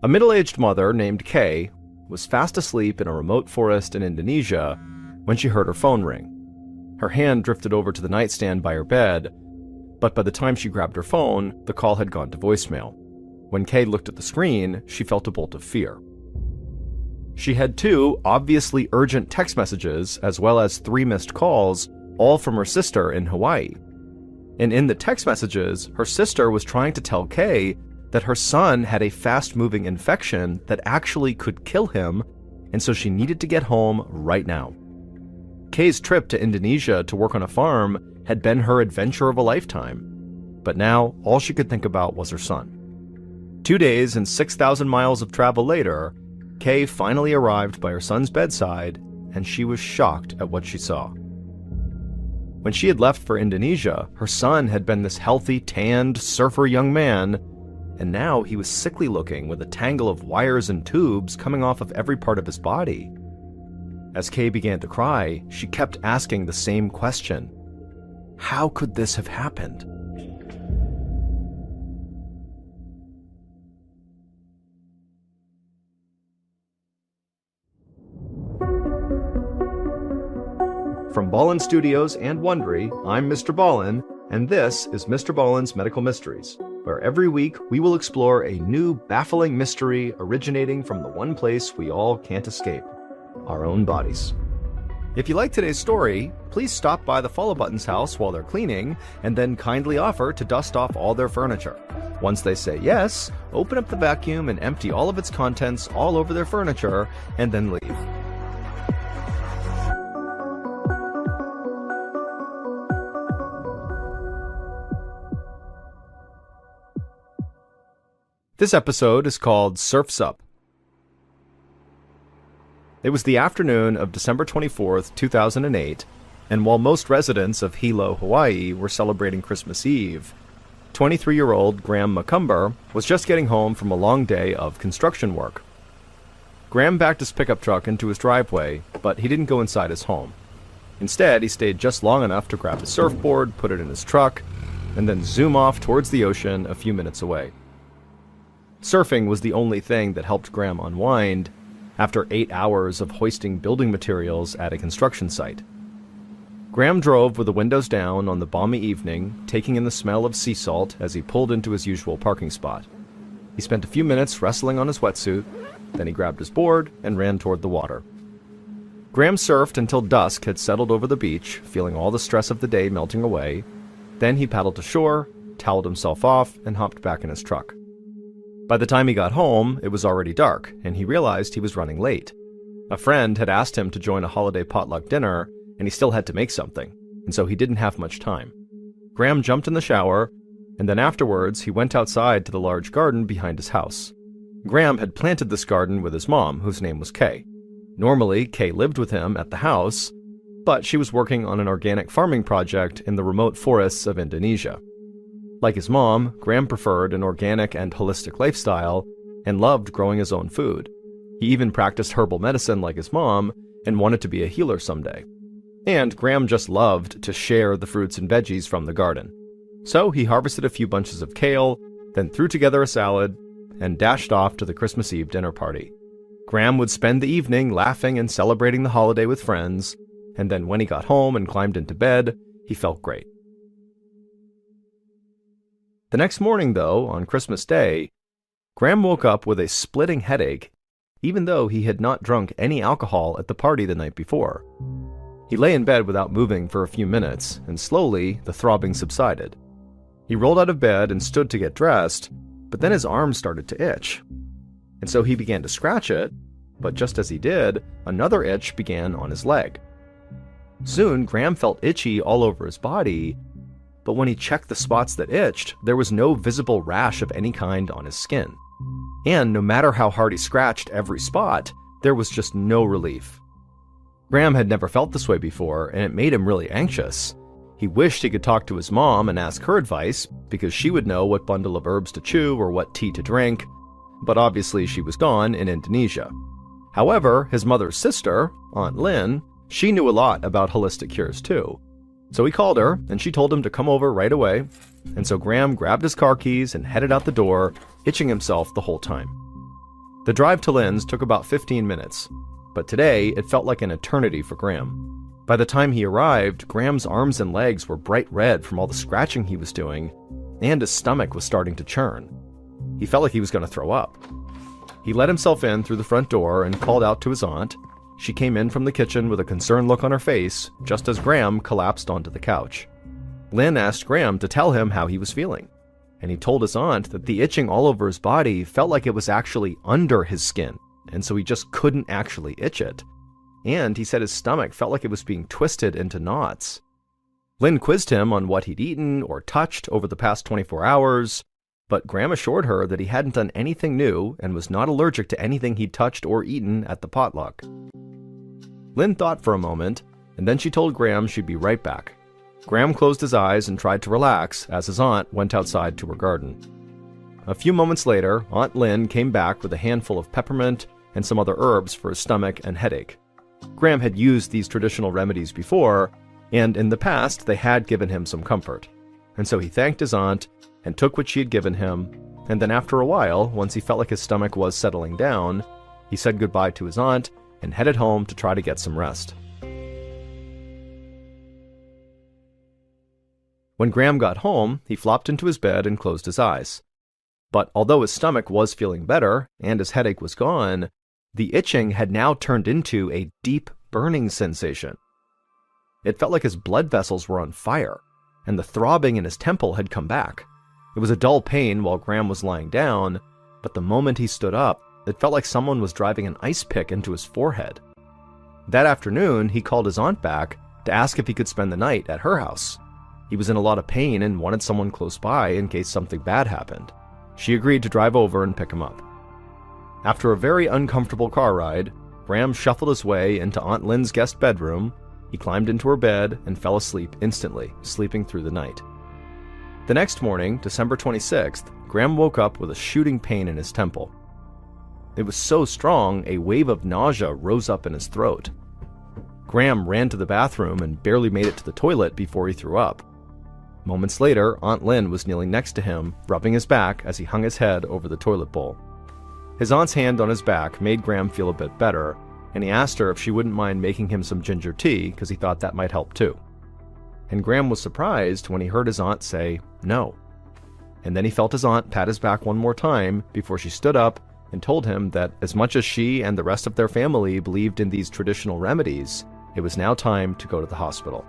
A middle-aged mother named Kay was fast asleep in a remote forest in Indonesia when she heard her phone ring. Her hand drifted over to the nightstand by her bed, but by the time she grabbed her phone, the call had gone to voicemail. When Kay looked at the screen, she felt a bolt of fear. She had 2 obviously urgent text messages as well as 3 missed calls, all from her sister in Hawaii. And in the text messages, her sister was trying to tell Kay that her son had a fast-moving infection that actually could kill him, and so she needed to get home right now. Kay's trip to Indonesia to work on a farm had been her adventure of a lifetime, but now all she could think about was her son. 2 days and 6,000 miles of travel later, Kay finally arrived by her son's bedside, and she was shocked at what she saw. When she had left for Indonesia, her son had been this healthy, tanned, surfer young man, and now he was sickly looking with a tangle of wires and tubes coming off of every part of his body. As Kay began to cry, she kept asking the same question. How could this have happened? From Ballen Studios and Wondery, I'm MrBallen, and this is MrBallen's Medical Mysteries, where every week we will explore a new baffling mystery originating from the one place we all can't escape, our own bodies. If you like today's story, please stop by the Follow Button's house while they're cleaning, and then kindly offer to dust off all their furniture. Once they say yes, open up the vacuum and empty all of its contents all over their furniture, and then leave. This episode is called Surf's Up. It was the afternoon of December 24th, 2008, and while most residents of Hilo, Hawaii were celebrating Christmas Eve, 23-year-old Graham McCumber was just getting home from a long day of construction work. Graham backed his pickup truck into his driveway, but he didn't go inside his home. Instead, he stayed just long enough to grab his surfboard, put it in his truck, and then zoom off towards the ocean a few minutes away. Surfing was the only thing that helped Graham unwind after 8 hours of hoisting building materials at a construction site. Graham drove with the windows down on the balmy evening, taking in the smell of sea salt as he pulled into his usual parking spot. He spent a few minutes wrestling on his wetsuit, then he grabbed his board and ran toward the water. Graham surfed until dusk had settled over the beach, feeling all the stress of the day melting away. Then he paddled to shore, toweled himself off, and hopped back in his truck. By the time he got home, it was already dark, and he realized he was running late. A friend had asked him to join a holiday potluck dinner, and he still had to make something, and so he didn't have much time. Graham jumped in the shower, and then afterwards he went outside to the large garden behind his house. Graham had planted this garden with his mom, whose name was Kay. Normally, Kay lived with him at the house, but she was working on an organic farming project in the remote forests of Indonesia. Like his mom, Graham preferred an organic and holistic lifestyle and loved growing his own food. He even practiced herbal medicine like his mom and wanted to be a healer someday. And Graham just loved to share the fruits and veggies from the garden. So he harvested a few bunches of kale, then threw together a salad, and dashed off to the Christmas Eve dinner party. Graham would spend the evening laughing and celebrating the holiday with friends, and then when he got home and climbed into bed, he felt great. The next morning, though, on Christmas Day, Graham woke up with a splitting headache, even though he had not drunk any alcohol at the party the night before. He lay in bed without moving for a few minutes, and slowly the throbbing subsided. He rolled out of bed and stood to get dressed, but then his arm started to itch. And so he began to scratch it, but just as he did, another itch began on his leg. Soon, Graham felt itchy all over his body, but when he checked the spots that itched, there was no visible rash of any kind on his skin. And no matter how hard he scratched every spot, there was just no relief. Graham had never felt this way before, and it made him really anxious. He wished he could talk to his mom and ask her advice, because she would know what bundle of herbs to chew or what tea to drink, but obviously she was gone in Indonesia. However, his mother's sister, Aunt Lynn, she knew a lot about holistic cures too. So he called her, and she told him to come over right away, and so Graham grabbed his car keys and headed out the door, itching himself the whole time. The drive to Lynn's took about 15 minutes, but today it felt like an eternity for Graham. By the time he arrived, Graham's arms and legs were bright red from all the scratching he was doing, and his stomach was starting to churn. He felt like he was going to throw up. He let himself in through the front door and called out to his aunt. She came in from the kitchen with a concerned look on her face, just as Graham collapsed onto the couch. Lynn asked Graham to tell him how he was feeling, and he told his aunt that the itching all over his body felt like it was actually under his skin, and so he just couldn't actually itch it. And he said his stomach felt like it was being twisted into knots. Lynn quizzed him on what he'd eaten or touched over the past 24 hours, but Graham assured her that he hadn't done anything new and was not allergic to anything he'd touched or eaten at the potluck. Lynn thought for a moment, and then she told Graham she'd be right back. Graham closed his eyes and tried to relax as his aunt went outside to her garden. A few moments later, Aunt Lynn came back with a handful of peppermint and some other herbs for his stomach and headache. Graham had used these traditional remedies before, and in the past they had given him some comfort. And so he thanked his aunt and took what she had given him, and then after a while, once he felt like his stomach was settling down, he said goodbye to his aunt and headed home to try to get some rest. When Graham got home, he flopped into his bed and closed his eyes. But although his stomach was feeling better and his headache was gone, the itching had now turned into a deep burning sensation. It felt like his blood vessels were on fire, and the throbbing in his temple had come back. It was a dull pain while Graham was lying down, but the moment he stood up, it felt like someone was driving an ice pick into his forehead. That afternoon, he called his aunt back to ask if he could spend the night at her house. He was in a lot of pain and wanted someone close by in case something bad happened. She agreed to drive over and pick him up. After a very uncomfortable car ride, Graham shuffled his way into Aunt Lynn's guest bedroom. He climbed into her bed and fell asleep instantly, sleeping through the night. The next morning, December 26th, Graham woke up with a shooting pain in his temple. It was so strong, a wave of nausea rose up in his throat. Graham ran to the bathroom and barely made it to the toilet before he threw up. Moments later, Aunt Lynn was kneeling next to him, rubbing his back as he hung his head over the toilet bowl. His aunt's hand on his back made Graham feel a bit better, and he asked her if she wouldn't mind making him some ginger tea because he thought that might help too. And Graham was surprised when he heard his aunt say no. And then he felt his aunt pat his back one more time before she stood up and told him that as much as she and the rest of their family believed in these traditional remedies, it was now time to go to the hospital.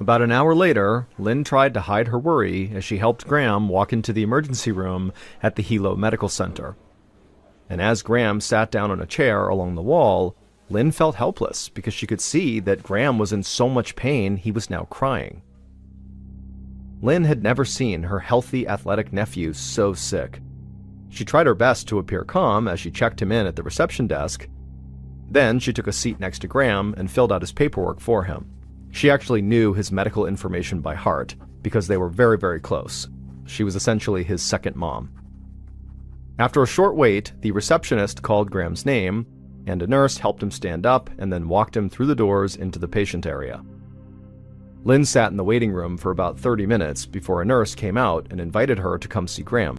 About an hour later, Lynn tried to hide her worry as she helped Graham walk into the emergency room at the Hilo Medical Center. And as Graham sat down on a chair along the wall, Lynn felt helpless because she could see that Graham was in so much pain he was now crying. Lynn had never seen her healthy, athletic nephew so sick. She tried her best to appear calm as she checked him in at the reception desk. Then she took a seat next to Graham and filled out his paperwork for him. She actually knew his medical information by heart because they were very, very close. She was essentially his second mom. After a short wait, the receptionist called Graham's name, and a nurse helped him stand up and then walked him through the doors into the patient area. Lynn sat in the waiting room for about 30 minutes before a nurse came out and invited her to come see Graham.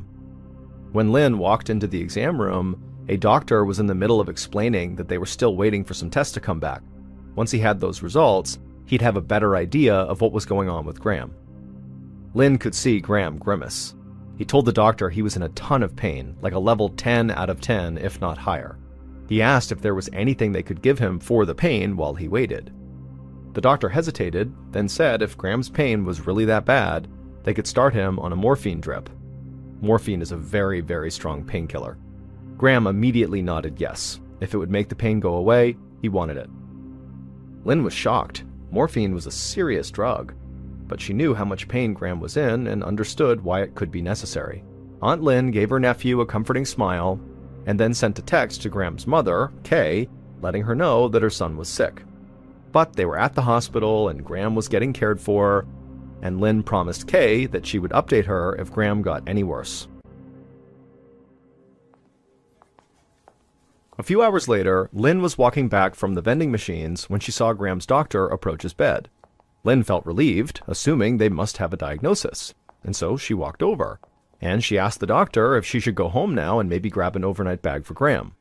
When Lynn walked into the exam room, a doctor was in the middle of explaining that they were still waiting for some tests to come back. Once he had those results, he'd have a better idea of what was going on with Graham. Lynn could see Graham grimace. He told the doctor he was in a ton of pain, like a level 10 out of 10, if not higher. He asked if there was anything they could give him for the pain while he waited. The doctor hesitated, then said if Graham's pain was really that bad, they could start him on a morphine drip. Morphine is a very, very strong painkiller. Graham immediately nodded yes. If it would make the pain go away, he wanted it. Lynn was shocked. Morphine was a serious drug, but she knew how much pain Graham was in and understood why it could be necessary. Aunt Lynn gave her nephew a comforting smile and then sent a text to Graham's mother, Kay, letting her know that her son was sick. But they were at the hospital and Graham was getting cared for, and Lynn promised Kay that she would update her if Graham got any worse. A few hours later, Lynn was walking back from the vending machines when she saw Graham's doctor approach his bed. Lynn felt relieved, assuming they must have a diagnosis, and so she walked over, and she asked the doctor if she should go home now and maybe grab an overnight bag for Graham.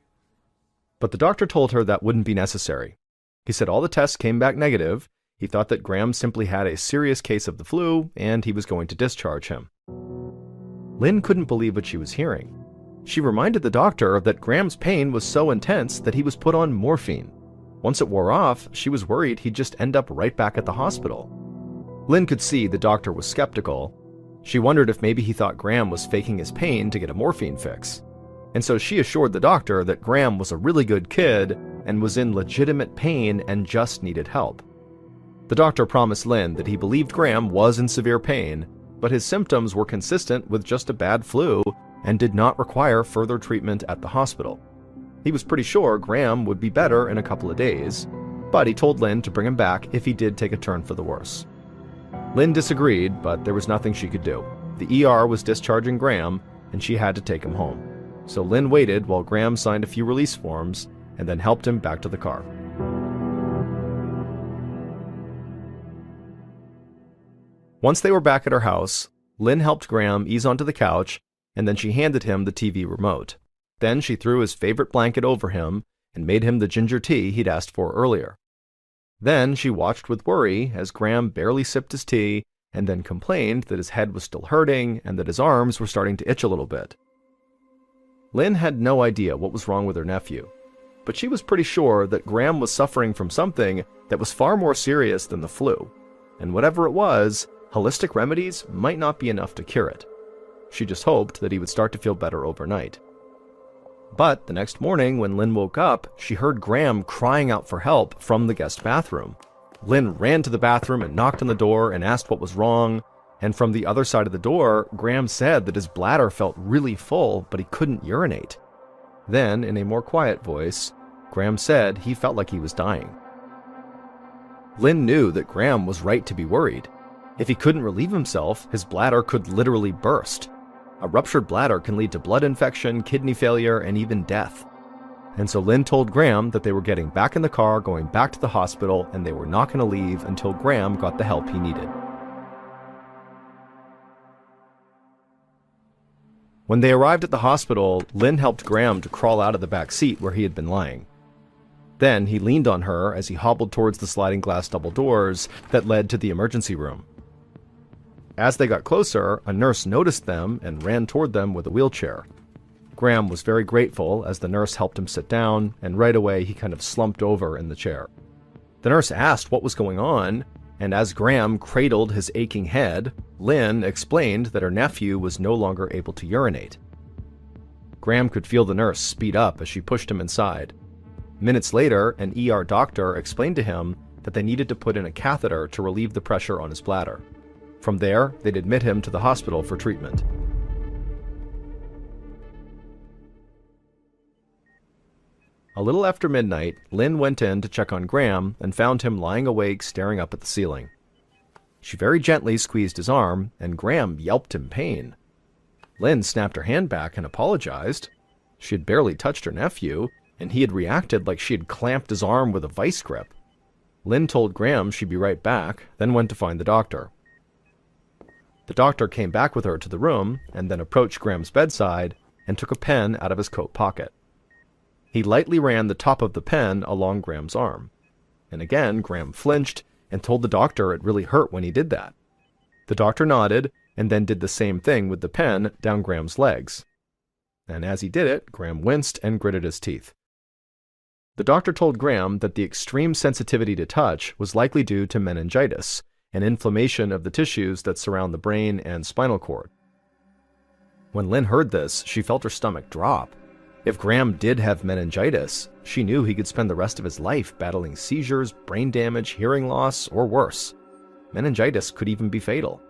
But the doctor told her that wouldn't be necessary. He said all the tests came back negative, he thought that Graham simply had a serious case of the flu, and he was going to discharge him. Lynn couldn't believe what she was hearing. She reminded the doctor that Graham's pain was so intense that he was put on morphine. Once it wore off, she was worried he'd just end up right back at the hospital. Lynn could see the doctor was skeptical. She wondered if maybe he thought Graham was faking his pain to get a morphine fix. And so she assured the doctor that Graham was a really good kid and was in legitimate pain and just needed help. The doctor promised Lynn that he believed Graham was in severe pain, but his symptoms were consistent with just a bad flu and did not require further treatment at the hospital. He was pretty sure Graham would be better in a couple of days, but he told Lynn to bring him back if he did take a turn for the worse. Lynn disagreed, but there was nothing she could do. The ER was discharging Graham, and she had to take him home. So Lynn waited while Graham signed a few release forms and then helped him back to the car. Once they were back at her house, Lynn helped Graham ease onto the couch, and then she handed him the TV remote. Then she threw his favorite blanket over him and made him the ginger tea he'd asked for earlier. Then she watched with worry as Graham barely sipped his tea and then complained that his head was still hurting and that his arms were starting to itch a little bit. Lynn had no idea what was wrong with her nephew, but she was pretty sure that Graham was suffering from something that was far more serious than the flu, and whatever it was, holistic remedies might not be enough to cure it. She just hoped that he would start to feel better overnight. But the next morning, when Lynn woke up, she heard Graham crying out for help from the guest bathroom. Lynn ran to the bathroom and knocked on the door and asked what was wrong, and from the other side of the door, Graham said that his bladder felt really full, but he couldn't urinate. Then, in a more quiet voice, Graham said he felt like he was dying. Lynn knew that Graham was right to be worried. If he couldn't relieve himself, his bladder could literally burst. A ruptured bladder can lead to blood infection, kidney failure, and even death. And so Lynn told Graham that they were getting back in the car, going back to the hospital, and they were not going to leave until Graham got the help he needed. When they arrived at the hospital, Lynn helped Graham to crawl out of the back seat where he had been lying. Then he leaned on her as he hobbled towards the sliding glass double doors that led to the emergency room. As they got closer, a nurse noticed them and ran toward them with a wheelchair. Graham was very grateful as the nurse helped him sit down, and right away he kind of slumped over in the chair. The nurse asked what was going on, and as Graham cradled his aching head, Lynn explained that her nephew was no longer able to urinate. Graham could feel the nurse speed up as she pushed him inside. Minutes later, an ER doctor explained to him that they needed to put in a catheter to relieve the pressure on his bladder. From there, they'd admit him to the hospital for treatment. A little after midnight, Lynn went in to check on Graham and found him lying awake staring up at the ceiling. She very gently squeezed his arm, and Graham yelped in pain. Lynn snapped her hand back and apologized. She had barely touched her nephew, and he had reacted like she had clamped his arm with a vice grip. Lynn told Graham she'd be right back, then went to find the doctor. The doctor came back with her to the room and then approached Graham's bedside and took a pen out of his coat pocket. He lightly ran the top of the pen along Graham's arm. And again, Graham flinched and told the doctor it really hurt when he did that. The doctor nodded and then did the same thing with the pen down Graham's legs. And as he did it, Graham winced and gritted his teeth. The doctor told Graham that the extreme sensitivity to touch was likely due to meningitis, an inflammation of the tissues that surround the brain and spinal cord. When Lynn heard this, she felt her stomach drop. If Graham did have meningitis, she knew he could spend the rest of his life battling seizures, brain damage, hearing loss, or worse. Meningitis could even be fatal.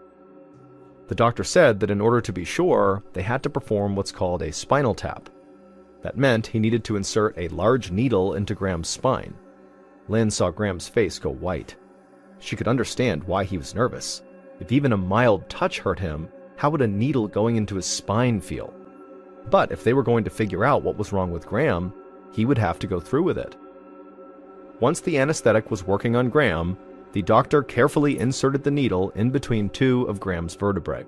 The doctor said that in order to be sure, they had to perform what's called a spinal tap. That meant he needed to insert a large needle into Graham's spine. Lynn saw Graham's face go white. She could understand why he was nervous. If even a mild touch hurt him, how would a needle going into his spine feel? But if they were going to figure out what was wrong with Graham, he would have to go through with it. Once the anesthetic was working on Graham, the doctor carefully inserted the needle in between two of Graham's vertebrae.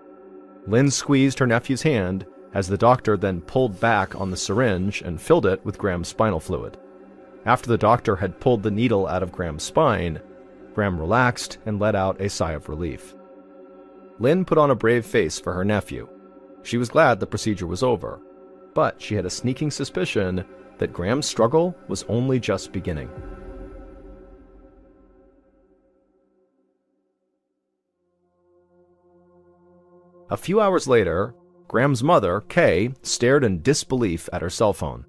Lynn squeezed her nephew's hand as the doctor then pulled back on the syringe and filled it with Graham's spinal fluid. After the doctor had pulled the needle out of Graham's spine, Graham relaxed and let out a sigh of relief. Lynn put on a brave face for her nephew. She was glad the procedure was over, but she had a sneaking suspicion that Graham's struggle was only just beginning. A few hours later, Graham's mother, Kay, stared in disbelief at her cell phone.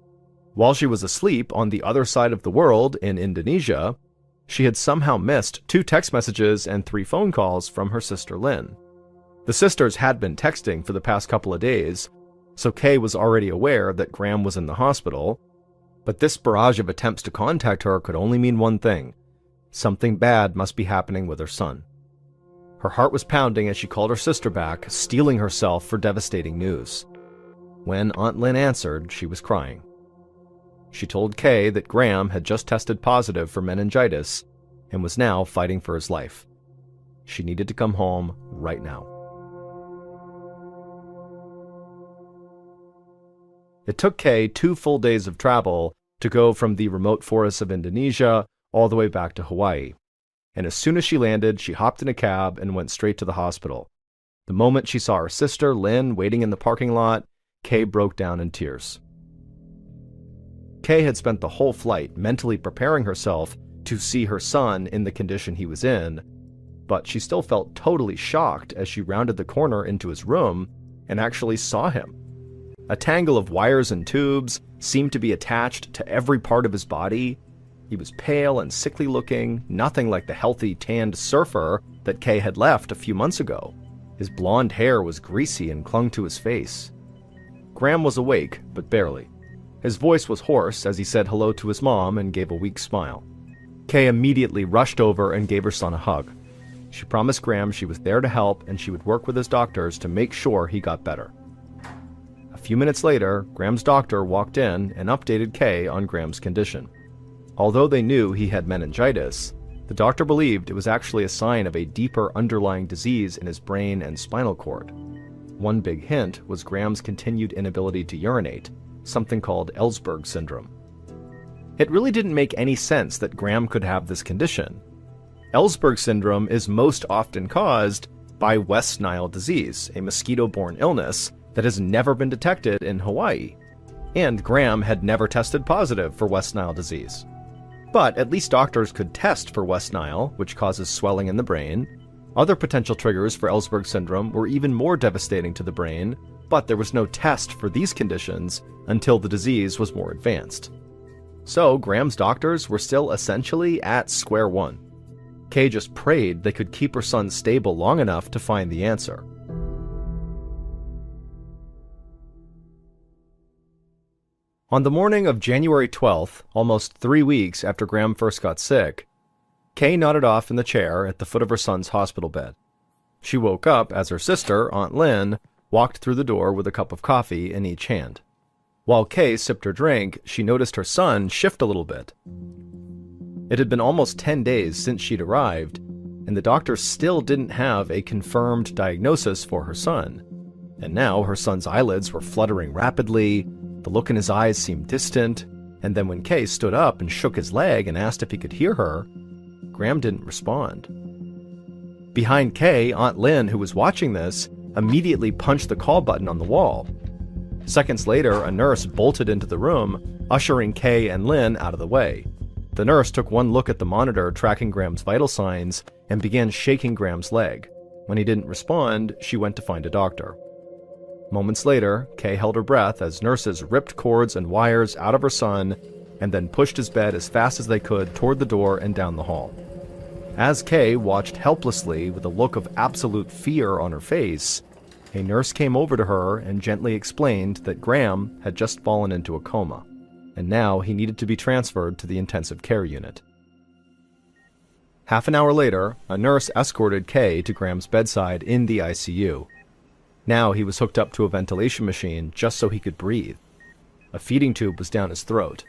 While she was asleep on the other side of the world in Indonesia, she had somehow missed 2 text messages and 3 phone calls from her sister Lynn. The sisters had been texting for the past couple of days, so Kay was already aware that Graham was in the hospital, but this barrage of attempts to contact her could only mean one thing: something bad must be happening with her son. Her heart was pounding as she called her sister back, steeling herself for devastating news. When Aunt Lynn answered, she was crying. She told Kay that Graham had just tested positive for meningitis and was now fighting for his life. She needed to come home right now. It took Kay 2 full days of travel to go from the remote forests of Indonesia all the way back to Hawaii. And as soon as she landed, she hopped in a cab and went straight to the hospital. The moment she saw her sister, Lynn, waiting in the parking lot, Kay broke down in tears. Kay had spent the whole flight mentally preparing herself to see her son in the condition he was in, but she still felt totally shocked as she rounded the corner into his room and actually saw him. A tangle of wires and tubes seemed to be attached to every part of his body. He was pale and sickly looking, nothing like the healthy, tanned surfer that Kay had left a few months ago. His blonde hair was greasy and clung to his face. Graham was awake, but barely. His voice was hoarse as he said hello to his mom and gave a weak smile. Kay immediately rushed over and gave her son a hug. She promised Graham she was there to help and she would work with his doctors to make sure he got better. A few minutes later, Graham's doctor walked in and updated Kay on Graham's condition. Although they knew he had meningitis, the doctor believed it was actually a sign of a deeper underlying disease in his brain and spinal cord. One big hint was Graham's continued inability to urinate, something called Ellsberg syndrome. It really didn't make any sense that Graham could have this condition. Ellsberg syndrome is most often caused by West Nile disease, a mosquito-borne illness that has never been detected in Hawaii, and Graham had never tested positive for West Nile disease. But at least doctors could test for West Nile, which causes swelling in the brain. Other potential triggers for Ellsberg syndrome were even more devastating to the brain, but there was no test for these conditions until the disease was more advanced. So Graham's doctors were still essentially at square one. Kay just prayed they could keep her son stable long enough to find the answer. On the morning of January 12th, almost 3 weeks after Graham first got sick, Kay nodded off in the chair at the foot of her son's hospital bed. She woke up as her sister, Aunt Lynn, walked through the door with a cup of coffee in each hand. While Kay sipped her drink, she noticed her son shift a little bit. It had been almost 10 days since she'd arrived, and the doctor still didn't have a confirmed diagnosis for her son. And now her son's eyelids were fluttering rapidly, the look in his eyes seemed distant, and then when Kay stood up and shook his leg and asked if he could hear her, Graham didn't respond. Behind Kay, Aunt Lynn, who was watching this, immediately punched the call button on the wall. Seconds later, a nurse bolted into the room, ushering Kay and Lynn out of the way. The nurse took one look at the monitor tracking Graham's vital signs and began shaking Graham's leg. When he didn't respond, she went to find a doctor. Moments later, Kay held her breath as nurses ripped cords and wires out of her son and then pushed his bed as fast as they could toward the door and down the hall. As Kay watched helplessly with a look of absolute fear on her face, a nurse came over to her and gently explained that Graham had just fallen into a coma, and now he needed to be transferred to the intensive care unit. Half an hour later, a nurse escorted Kay to Graham's bedside in the ICU. Now he was hooked up to a ventilation machine just so he could breathe. A feeding tube was down his throat.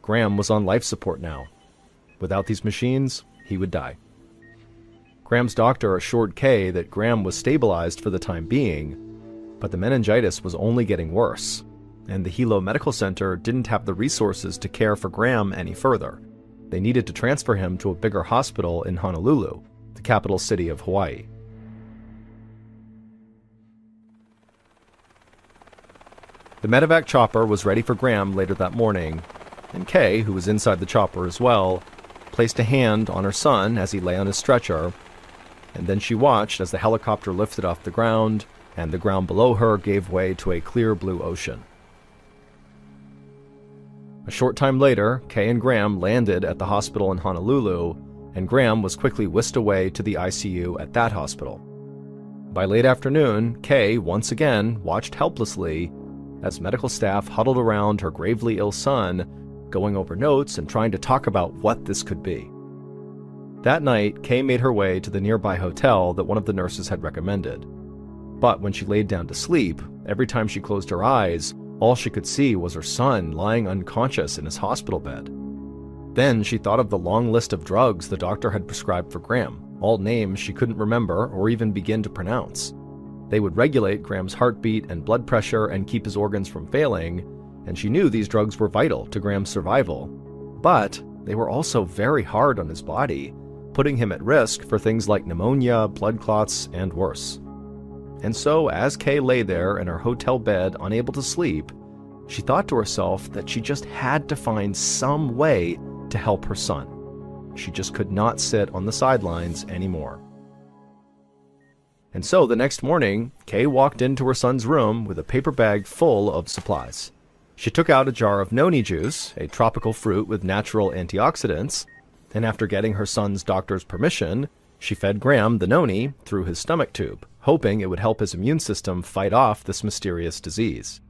Graham was on life support now. Without these machines, he would die. Graham's doctor assured Kay that Graham was stabilized for the time being, but the meningitis was only getting worse, and the Hilo Medical Center didn't have the resources to care for Graham any further. They needed to transfer him to a bigger hospital in Honolulu, the capital city of Hawaii. The medevac chopper was ready for Graham later that morning, and Kay, who was inside the chopper as well, placed a hand on her son as he lay on his stretcher, and then she watched as the helicopter lifted off the ground, and the ground below her gave way to a clear blue ocean. A short time later, Kay and Graham landed at the hospital in Honolulu, and Graham was quickly whisked away to the ICU at that hospital. By late afternoon, Kay once again watched helplessly as medical staff huddled around her gravely ill son, going over notes and trying to talk about what this could be. That night, Kay made her way to the nearby hotel that one of the nurses had recommended. But when she laid down to sleep, every time she closed her eyes, all she could see was her son lying unconscious in his hospital bed. Then she thought of the long list of drugs the doctor had prescribed for Graham, all names she couldn't remember or even begin to pronounce. They would regulate Graham's heartbeat and blood pressure and keep his organs from failing, and she knew these drugs were vital to Graham's survival. But they were also very hard on his body, putting him at risk for things like pneumonia, blood clots, and worse. And so, as Kay lay there in her hotel bed, unable to sleep, she thought to herself that she just had to find some way to help her son. She just could not sit on the sidelines anymore. And so the next morning, Kay walked into her son's room with a paper bag full of supplies. She took out a jar of noni juice, a tropical fruit with natural antioxidants, and after getting her son's doctor's permission, she fed Graham the noni through his stomach tube, hoping it would help his immune system fight off this mysterious disease.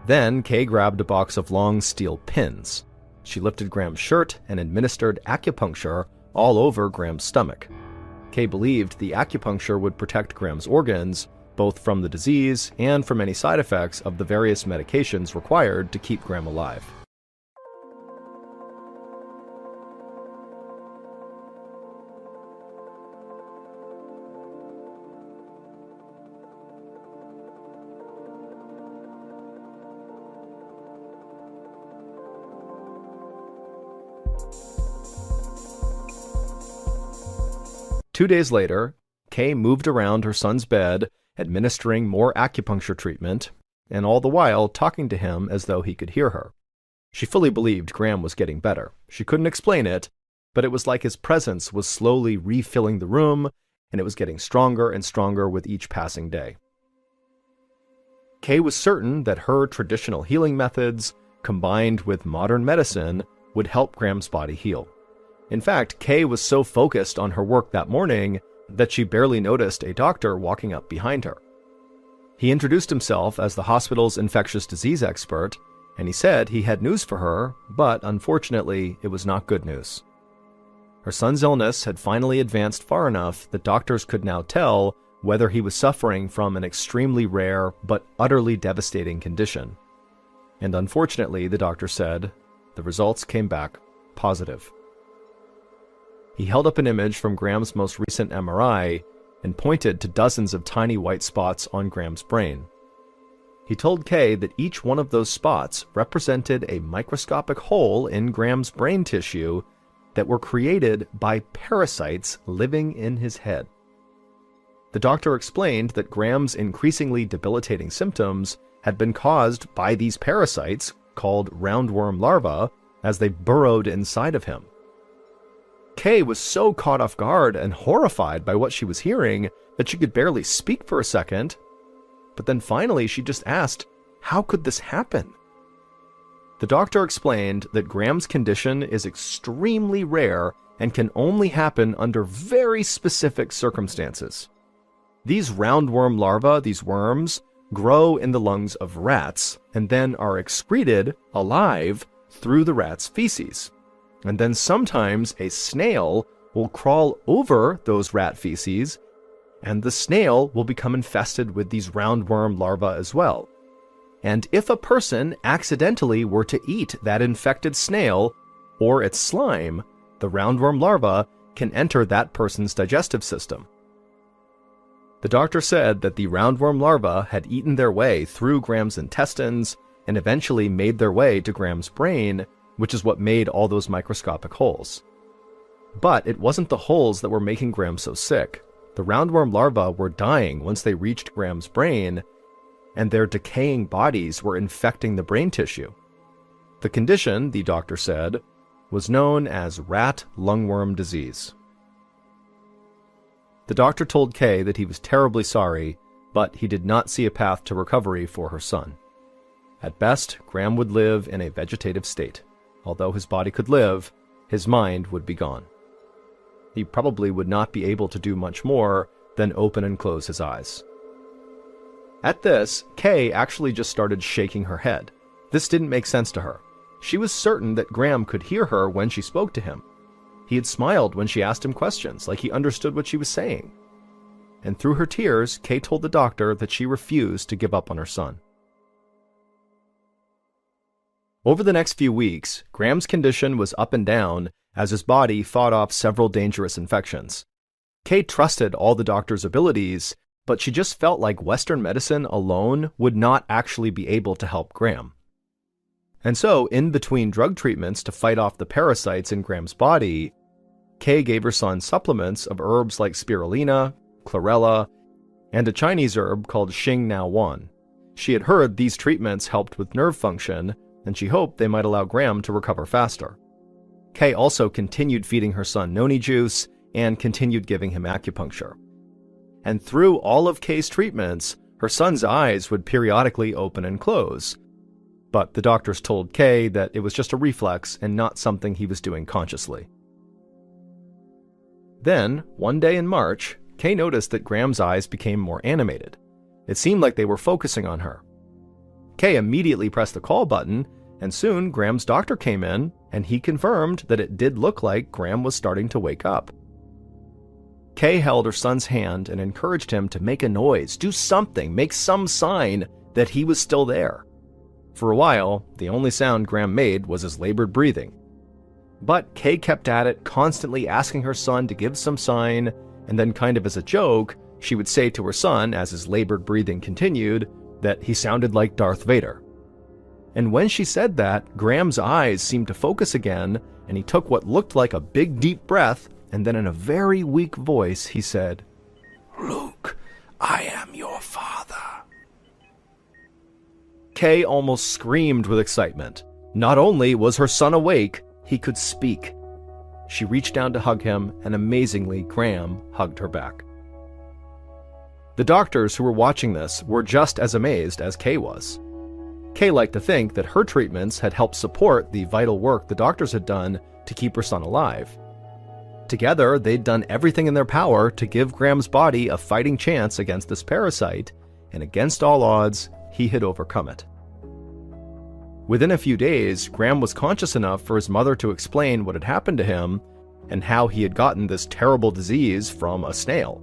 Then Kay grabbed a box of long steel pins. She lifted Graham's shirt and administered acupuncture all over Graham's stomach. Kay believed the acupuncture would protect Graham's organs, both from the disease and from any side effects of the various medications required to keep Graham alive. Two days later, Kay moved around her son's bed, administering more acupuncture treatment, and all the while talking to him as though he could hear her. She fully believed Graham was getting better. She couldn't explain it, but it was like his presence was slowly refilling the room, and it was getting stronger and stronger with each passing day. Kay was certain that her traditional healing methods, combined with modern medicine, would help Graham's body heal. In fact, Kay was so focused on her work that morning that she barely noticed a doctor walking up behind her. He introduced himself as the hospital's infectious disease expert, and he said he had news for her, but unfortunately, it was not good news. Her son's illness had finally advanced far enough that doctors could now tell whether he was suffering from an extremely rare but utterly devastating condition. And unfortunately, the doctor said, the results came back positive. He held up an image from Graham's most recent MRI and pointed to dozens of tiny white spots on Graham's brain. He told Kay that each one of those spots represented a microscopic hole in Graham's brain tissue that were created by parasites living in his head. The doctor explained that Graham's increasingly debilitating symptoms had been caused by these parasites, called roundworm larvae, as they burrowed inside of him. Kay was so caught off guard and horrified by what she was hearing that she could barely speak for a second. But then finally she just asked, how could this happen? The doctor explained that Graham's condition is extremely rare and can only happen under very specific circumstances. These roundworm larvae, these worms, grow in the lungs of rats and then are excreted alive through the rat's feces. And then sometimes a snail will crawl over those rat feces, and the snail will become infested with these roundworm larvae as well. And if a person accidentally were to eat that infected snail or its slime, the roundworm larva can enter that person's digestive system. The doctor said that the roundworm larvae had eaten their way through Graham's intestines and eventually made their way to Graham's brain, which is what made all those microscopic holes. But it wasn't the holes that were making Graham so sick. The roundworm larvae were dying once they reached Graham's brain, and their decaying bodies were infecting the brain tissue. The condition, the doctor said, was known as rat lungworm disease. The doctor told Kay that he was terribly sorry, but he did not see a path to recovery for her son. At best, Graham would live in a vegetative state. Although his body could live, his mind would be gone. He probably would not be able to do much more than open and close his eyes. At this, Kay actually just started shaking her head. This didn't make sense to her. She was certain that Graham could hear her when she spoke to him. He had smiled when she asked him questions, like he understood what she was saying. And through her tears, Kay told the doctor that she refused to give up on her son. Over the next few weeks, Graham's condition was up and down as his body fought off several dangerous infections. Kay trusted all the doctor's abilities, but she just felt like Western medicine alone would not actually be able to help Graham. And so, in between drug treatments to fight off the parasites in Graham's body, Kay gave her son supplements of herbs like spirulina, chlorella, and a Chinese herb called Xing Nao Wan. She had heard these treatments helped with nerve function, and she hoped they might allow Graham to recover faster. Kay also continued feeding her son noni juice and continued giving him acupuncture. And through all of Kay's treatments, her son's eyes would periodically open and close. But the doctors told Kay that it was just a reflex and not something he was doing consciously. Then, one day in March, Kay noticed that Graham's eyes became more animated. It seemed like they were focusing on her. Kay immediately pressed the call button, and soon Graham's doctor came in, and he confirmed that it did look like Graham was starting to wake up. Kay held her son's hand and encouraged him to make a noise, do something, make some sign that he was still there. For a while, the only sound Graham made was his labored breathing. But Kay kept at it, constantly asking her son to give some sign, and then kind of as a joke, she would say to her son, as his labored breathing continued, that he sounded like Darth Vader. And when she said that, Graham's eyes seemed to focus again, and he took what looked like a big deep breath, and then in a very weak voice he said, "Luke, I am your father." Kay almost screamed with excitement. Not only was her son awake, he could speak. She reached down to hug him, and amazingly, Graham hugged her back. The doctors who were watching this were just as amazed as Kay was. Kay liked to think that her treatments had helped support the vital work the doctors had done to keep her son alive. Together, they'd done everything in their power to give Graham's body a fighting chance against this parasite, and against all odds, he had overcome it. Within a few days, Graham was conscious enough for his mother to explain what had happened to him and how he had gotten this terrible disease from a snail.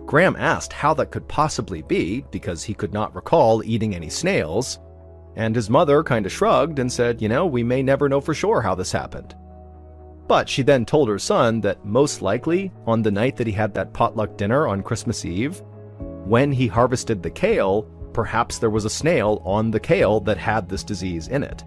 Graham asked how that could possibly be, because he could not recall eating any snails, and his mother kind of shrugged and said, we may never know for sure how this happened. But she then told her son that most likely, on the night that he had that potluck dinner on Christmas Eve, when he harvested the kale, perhaps there was a snail on the kale that had this disease in it.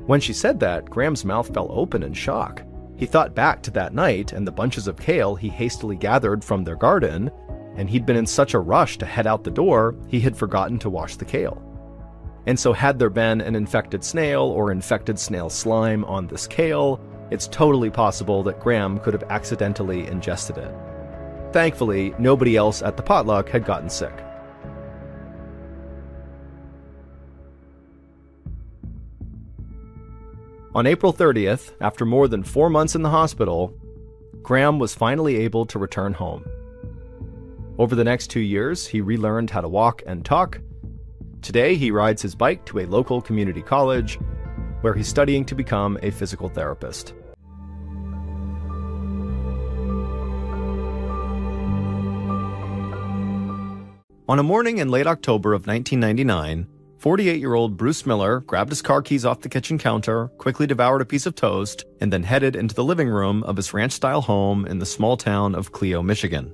When she said that, Graham's mouth fell open in shock. He thought back to that night and the bunches of kale he hastily gathered from their garden, and he'd been in such a rush to head out the door, he had forgotten to wash the kale. And so had there been an infected snail or infected snail slime on this kale, it's totally possible that Graham could have accidentally ingested it. Thankfully, nobody else at the potluck had gotten sick. On April 30th, after more than 4 months in the hospital, Graham was finally able to return home. Over the next 2 years, he relearned how to walk and talk. Today, he rides his bike to a local community college, where he's studying to become a physical therapist. On a morning in late October of 1999, 48-year-old Bruce Miller grabbed his car keys off the kitchen counter, quickly devoured a piece of toast, and then headed into the living room of his ranch-style home in the small town of Clio, Michigan.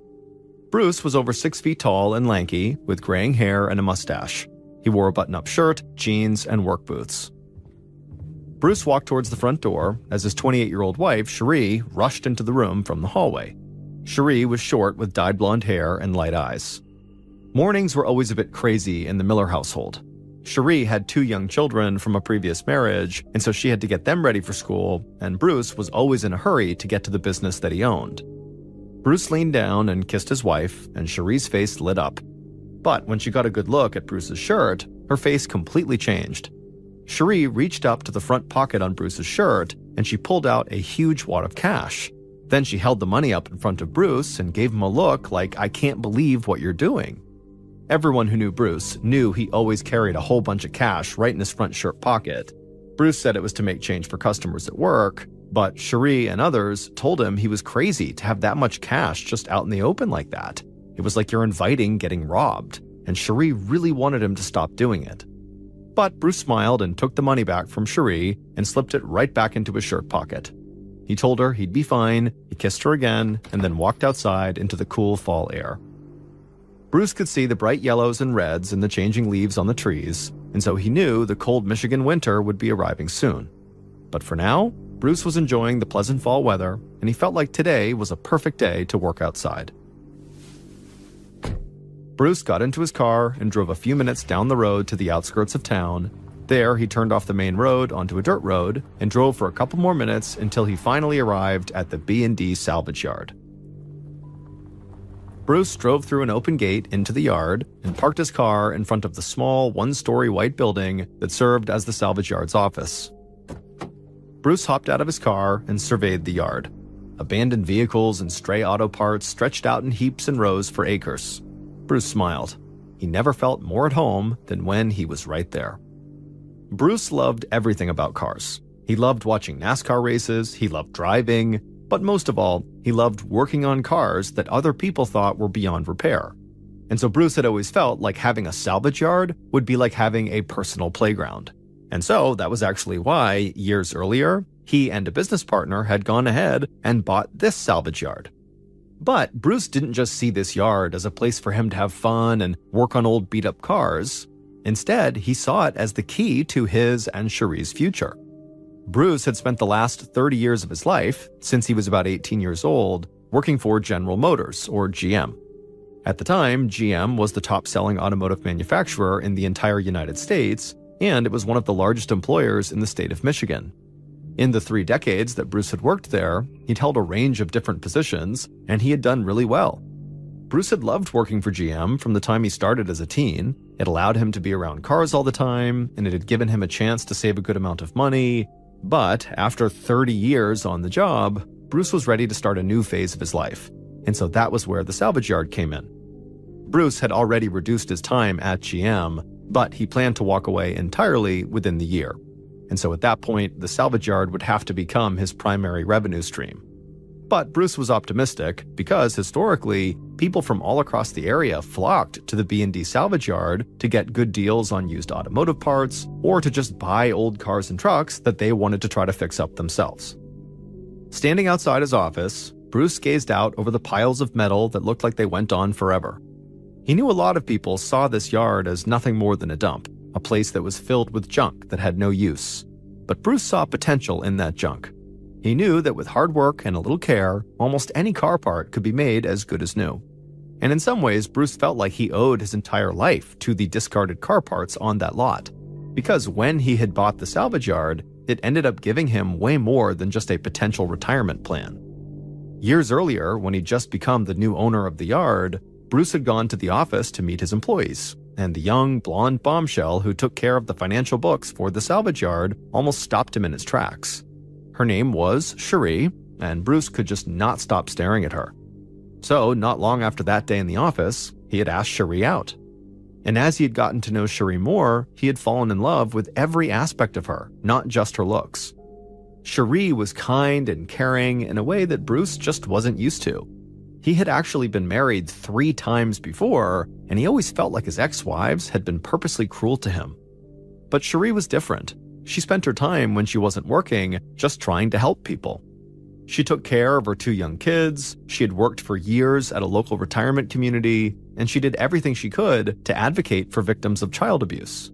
Bruce was over 6 feet tall and lanky, with graying hair and a mustache. He wore a button-up shirt, jeans, and work boots. Bruce walked towards the front door as his 28-year-old wife, Cherie, rushed into the room from the hallway. Cherie was short with dyed blonde hair and light eyes. Mornings were always a bit crazy in the Miller household. Cherie had 2 young children from a previous marriage, and so she had to get them ready for school, and Bruce was always in a hurry to get to the business that he owned. Bruce leaned down and kissed his wife, and Cherie's face lit up. But when she got a good look at Bruce's shirt, her face completely changed. Cherie reached up to the front pocket on Bruce's shirt, and she pulled out a huge wad of cash. Then she held the money up in front of Bruce and gave him a look like, "I can't believe what you're doing." Everyone who knew Bruce knew he always carried a whole bunch of cash right in his front shirt pocket. Bruce said it was to make change for customers at work, but Cherie and others told him he was crazy to have that much cash just out in the open like that. It was like you're inviting getting robbed, and Cherie really wanted him to stop doing it. But Bruce smiled and took the money back from Cherie and slipped it right back into his shirt pocket. He told her he'd be fine, he kissed her again, and then walked outside into the cool fall air. Bruce could see the bright yellows and reds in the changing leaves on the trees, and so he knew the cold Michigan winter would be arriving soon. But for now, Bruce was enjoying the pleasant fall weather, and he felt like today was a perfect day to work outside. Bruce got into his car and drove a few minutes down the road to the outskirts of town. There, he turned off the main road onto a dirt road and drove for a couple more minutes until he finally arrived at the B&D salvage yard. Bruce drove through an open gate into the yard and parked his car in front of the small, one-story white building that served as the salvage yard's office. Bruce hopped out of his car and surveyed the yard. Abandoned vehicles and stray auto parts stretched out in heaps and rows for acres. Bruce smiled. He never felt more at home than when he was right there. Bruce loved everything about cars. He loved watching NASCAR races, he loved driving, but most of all, he loved working on cars that other people thought were beyond repair. And so Bruce had always felt like having a salvage yard would be like having a personal playground. And so that was actually why, years earlier, he and a business partner had gone ahead and bought this salvage yard. But Bruce didn't just see this yard as a place for him to have fun and work on old beat-up cars. Instead, he saw it as the key to his and Cherie's future. Bruce had spent the last 30 years of his life, since he was about 18 years old, working for General Motors, or GM. At the time, GM was the top-selling automotive manufacturer in the entire United States, and it was one of the largest employers in the state of Michigan. In the 3 decades that Bruce had worked there, he'd held a range of different positions, and he had done really well. Bruce had loved working for GM from the time he started as a teen. It allowed him to be around cars all the time, and it had given him a chance to save a good amount of money. But after 30 years on the job, Bruce was ready to start a new phase of his life, and so that was where the salvage yard came in. Bruce had already reduced his time at GM, but he planned to walk away entirely within the year. And so at that point, the salvage yard would have to become his primary revenue stream. But Bruce was optimistic because historically, people from all across the area flocked to the B&D salvage yard to get good deals on used automotive parts or to just buy old cars and trucks that they wanted to try to fix up themselves. Standing outside his office, Bruce gazed out over the piles of metal that looked like they went on forever. He knew a lot of people saw this yard as nothing more than a dump, a place that was filled with junk that had no use. But Bruce saw potential in that junk. He knew that with hard work and a little care, almost any car part could be made as good as new. And in some ways, Bruce felt like he owed his entire life to the discarded car parts on that lot. Because when he had bought the salvage yard, it ended up giving him way more than just a potential retirement plan. Years earlier, when he'd just become the new owner of the yard, Bruce had gone to the office to meet his employees, and the young, blonde bombshell who took care of the financial books for the salvage yard almost stopped him in his tracks. Her name was Cherie, and Bruce could just not stop staring at her. So, not long after that day in the office, he had asked Cherie out. And as he had gotten to know Cherie more, he had fallen in love with every aspect of her, not just her looks. Cherie was kind and caring in a way that Bruce just wasn't used to. He had actually been married 3 times before, and he always felt like his ex-wives had been purposely cruel to him. But Cherie was different. She spent her time when she wasn't working just trying to help people. She took care of her 2 young kids, she had worked for years at a local retirement community, and she did everything she could to advocate for victims of child abuse.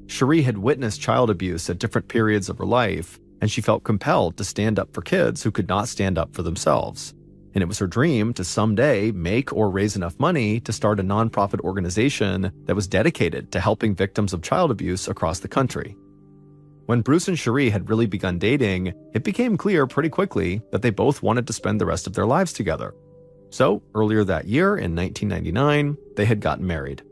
Cherie had witnessed child abuse at different periods of her life, and she felt compelled to stand up for kids who could not stand up for themselves. And it was her dream to someday make or raise enough money to start a nonprofit organization that was dedicated to helping victims of child abuse across the country. When Bruce and Cherie had really begun dating, it became clear pretty quickly that they both wanted to spend the rest of their lives together. So, earlier that year, in 1999, they had gotten married.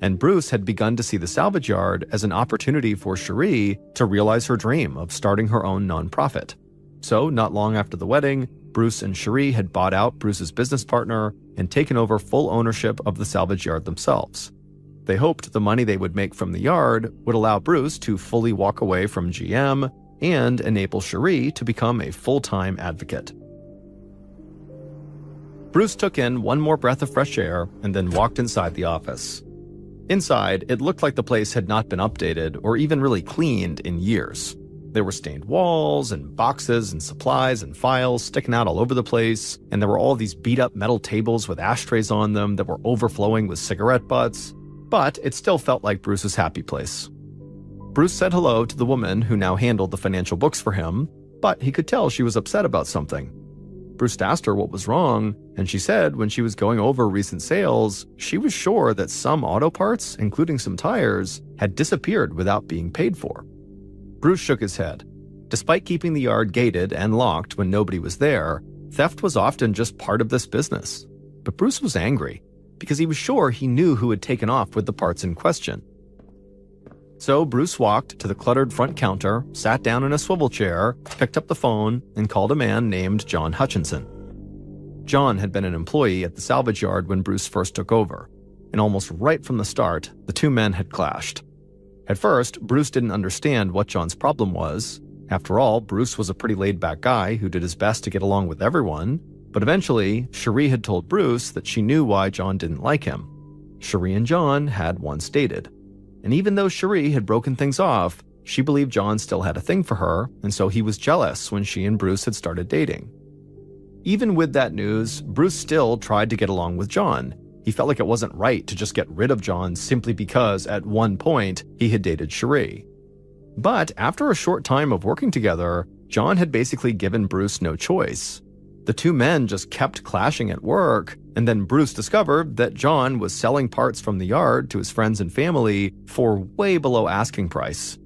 And Bruce had begun to see the salvage yard as an opportunity for Cherie to realize her dream of starting her own nonprofit. So, not long after the wedding, Bruce and Cherie had bought out Bruce's business partner and taken over full ownership of the salvage yard themselves. They hoped the money they would make from the yard would allow Bruce to fully walk away from GM and enable Cherie to become a full-time advocate. Bruce took in one more breath of fresh air and then walked inside the office. Inside, it looked like the place had not been updated or even really cleaned in years. There were stained walls and boxes and supplies and files sticking out all over the place, and there were all these beat-up metal tables with ashtrays on them that were overflowing with cigarette butts. But it still felt like Bruce's happy place. Bruce said hello to the woman who now handled the financial books for him, but he could tell she was upset about something. Bruce asked her what was wrong, and she said when she was going over recent sales, she was sure that some auto parts, including some tires, had disappeared without being paid for. Bruce shook his head. Despite keeping the yard gated and locked when nobody was there, theft was often just part of this business. But Bruce was angry, because he was sure he knew who had taken off with the parts in question. So Bruce walked to the cluttered front counter, sat down in a swivel chair, picked up the phone, and called a man named John Hutchinson. John had been an employee at the salvage yard when Bruce first took over, and almost right from the start, the 2 men had clashed. At first, Bruce didn't understand what John's problem was. After all, Bruce was a pretty laid-back guy who did his best to get along with everyone. But eventually, Cherie had told Bruce that she knew why John didn't like him. Cherie and John had once dated. And even though Cherie had broken things off, she believed John still had a thing for her, and so he was jealous when she and Bruce had started dating. Even with that news, Bruce still tried to get along with John. He felt like it wasn't right to just get rid of John simply because at one point he had dated Cherie. But after a short time of working together, John had basically given Bruce no choice. The 2 men just kept clashing at work, and then Bruce discovered that John was selling parts from the yard to his friends and family for way below asking price.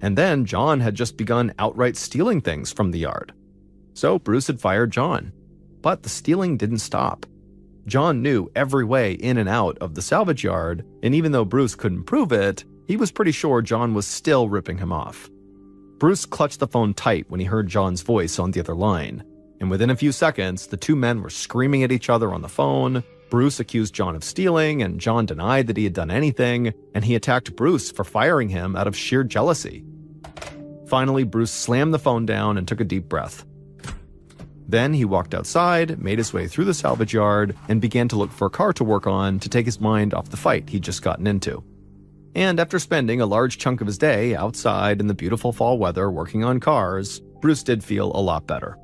And then John had just begun outright stealing things from the yard. So Bruce had fired John. But the stealing didn't stop. John knew every way in and out of the salvage yard, and even though Bruce couldn't prove it, he was pretty sure John was still ripping him off. Bruce clutched the phone tight when he heard John's voice on the other line. And within a few seconds, the 2 men were screaming at each other on the phone. Bruce accused John of stealing, and John denied that he had done anything, and he attacked Bruce for firing him out of sheer jealousy. Finally, Bruce slammed the phone down and took a deep breath. Then he walked outside, made his way through the salvage yard, and began to look for a car to work on to take his mind off the fight he'd just gotten into. And after spending a large chunk of his day outside in the beautiful fall weather working on cars, Bruce did feel a lot better.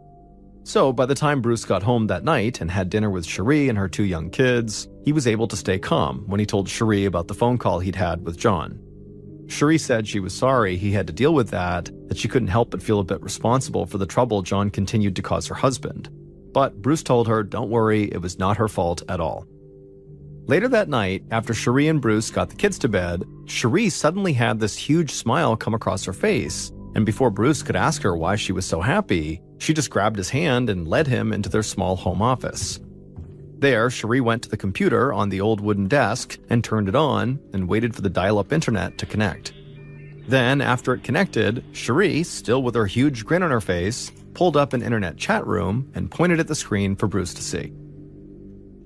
So by the time Bruce got home that night and had dinner with Cherie and her 2 young kids, he was able to stay calm when he told Cherie about the phone call he'd had with John. Cherie said she was sorry he had to deal with that she couldn't help but feel a bit responsible for the trouble John continued to cause her husband. But Bruce told her, don't worry, it was not her fault at all. Later that night, after Cherie and Bruce got the kids to bed, Cherie suddenly had this huge smile come across her face, and before Bruce could ask her why she was so happy, she just grabbed his hand and led him into their small home office. There, Cherie went to the computer on the old wooden desk and turned it on and waited for the dial-up internet to connect. Then, after it connected, Cherie, still with her huge grin on her face, pulled up an internet chat room and pointed at the screen for Bruce to see.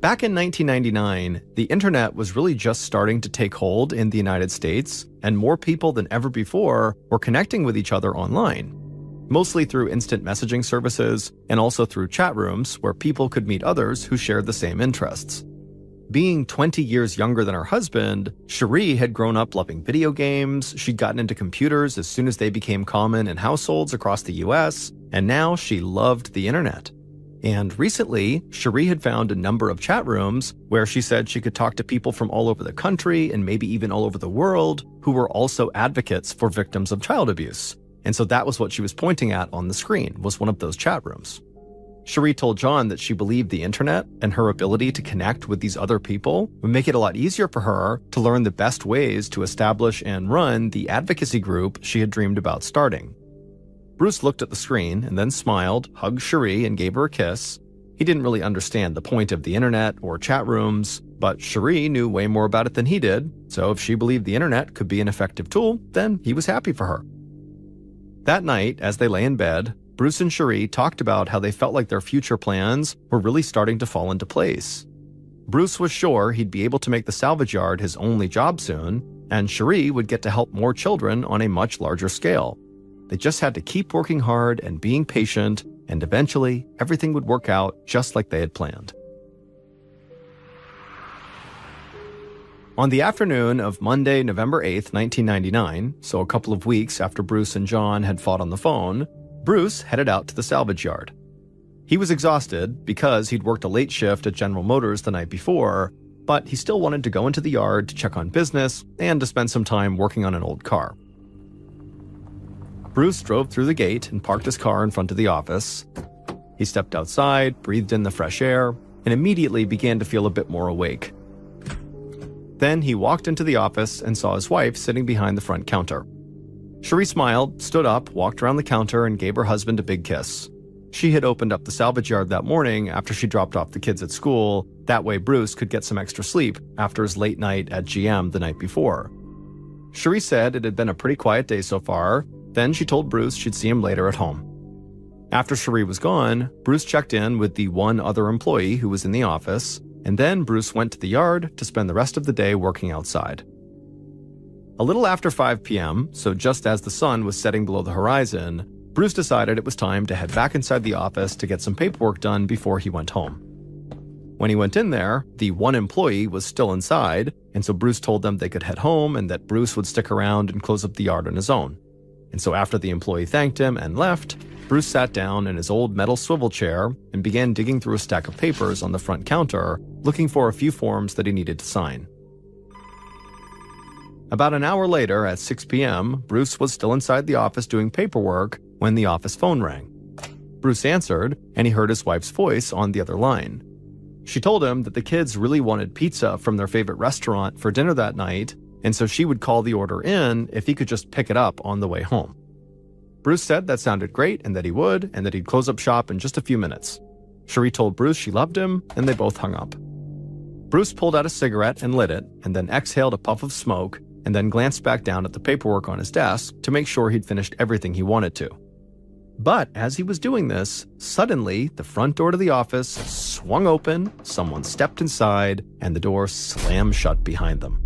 Back in 1999, the internet was really just starting to take hold in the United States, and more people than ever before were connecting with each other online. Mostly through instant messaging services, and also through chat rooms where people could meet others who shared the same interests. Being 20 years younger than her husband, Cherie had grown up loving video games, she'd gotten into computers as soon as they became common in households across the US, and now she loved the internet. And recently, Cherie had found a number of chat rooms where she said she could talk to people from all over the country and maybe even all over the world who were also advocates for victims of child abuse. And so that was what she was pointing at on the screen, was one of those chat rooms. Cherie told John that she believed the internet and her ability to connect with these other people would make it a lot easier for her to learn the best ways to establish and run the advocacy group she had dreamed about starting. Bruce looked at the screen and then smiled, hugged Cherie, and gave her a kiss. He didn't really understand the point of the internet or chat rooms, but Cherie knew way more about it than he did, so if she believed the internet could be an effective tool, then he was happy for her. That night, as they lay in bed, Bruce and Cherie talked about how they felt like their future plans were really starting to fall into place. Bruce was sure he'd be able to make the salvage yard his only job soon, and Cherie would get to help more children on a much larger scale. They just had to keep working hard and being patient, and eventually everything would work out just like they had planned. On the afternoon of Monday, November 8th, 1999, so a couple of weeks after Bruce and John had fought on the phone, Bruce headed out to the salvage yard. He was exhausted because he'd worked a late shift at General Motors the night before, but he still wanted to go into the yard to check on business and to spend some time working on an old car. Bruce drove through the gate and parked his car in front of the office. He stepped outside, breathed in the fresh air, and immediately began to feel a bit more awake. Then he walked into the office and saw his wife sitting behind the front counter. Cherie smiled, stood up, walked around the counter, and gave her husband a big kiss. She had opened up the salvage yard that morning after she dropped off the kids at school. That way Bruce could get some extra sleep after his late night at GM the night before. Cherie said it had been a pretty quiet day so far. Then she told Bruce she'd see him later at home. After Cherie was gone, Bruce checked in with the one other employee who was in the office, and then Bruce went to the yard to spend the rest of the day working outside. A little after 5 p.m., so just as the sun was setting below the horizon, Bruce decided it was time to head back inside the office to get some paperwork done before he went home. When he went in there, the one employee was still inside, and so Bruce told them they could head home and that Bruce would stick around and close up the yard on his own. And so after the employee thanked him and left, Bruce sat down in his old metal swivel chair and began digging through a stack of papers on the front counter, looking for a few forms that he needed to sign. About an hour later, at 6 p.m., Bruce was still inside the office doing paperwork when the office phone rang. Bruce answered, and he heard his wife's voice on the other line. She told him that the kids really wanted pizza from their favorite restaurant for dinner that night, and so she would call the order in if he could just pick it up on the way home. Bruce said that sounded great and that he would, and that he'd close up shop in just a few minutes. Cherie told Bruce she loved him, and they both hung up. Bruce pulled out a cigarette and lit it, and then exhaled a puff of smoke, and then glanced back down at the paperwork on his desk to make sure he'd finished everything he wanted to. But as he was doing this, suddenly the front door to the office swung open, someone stepped inside, and the door slammed shut behind them.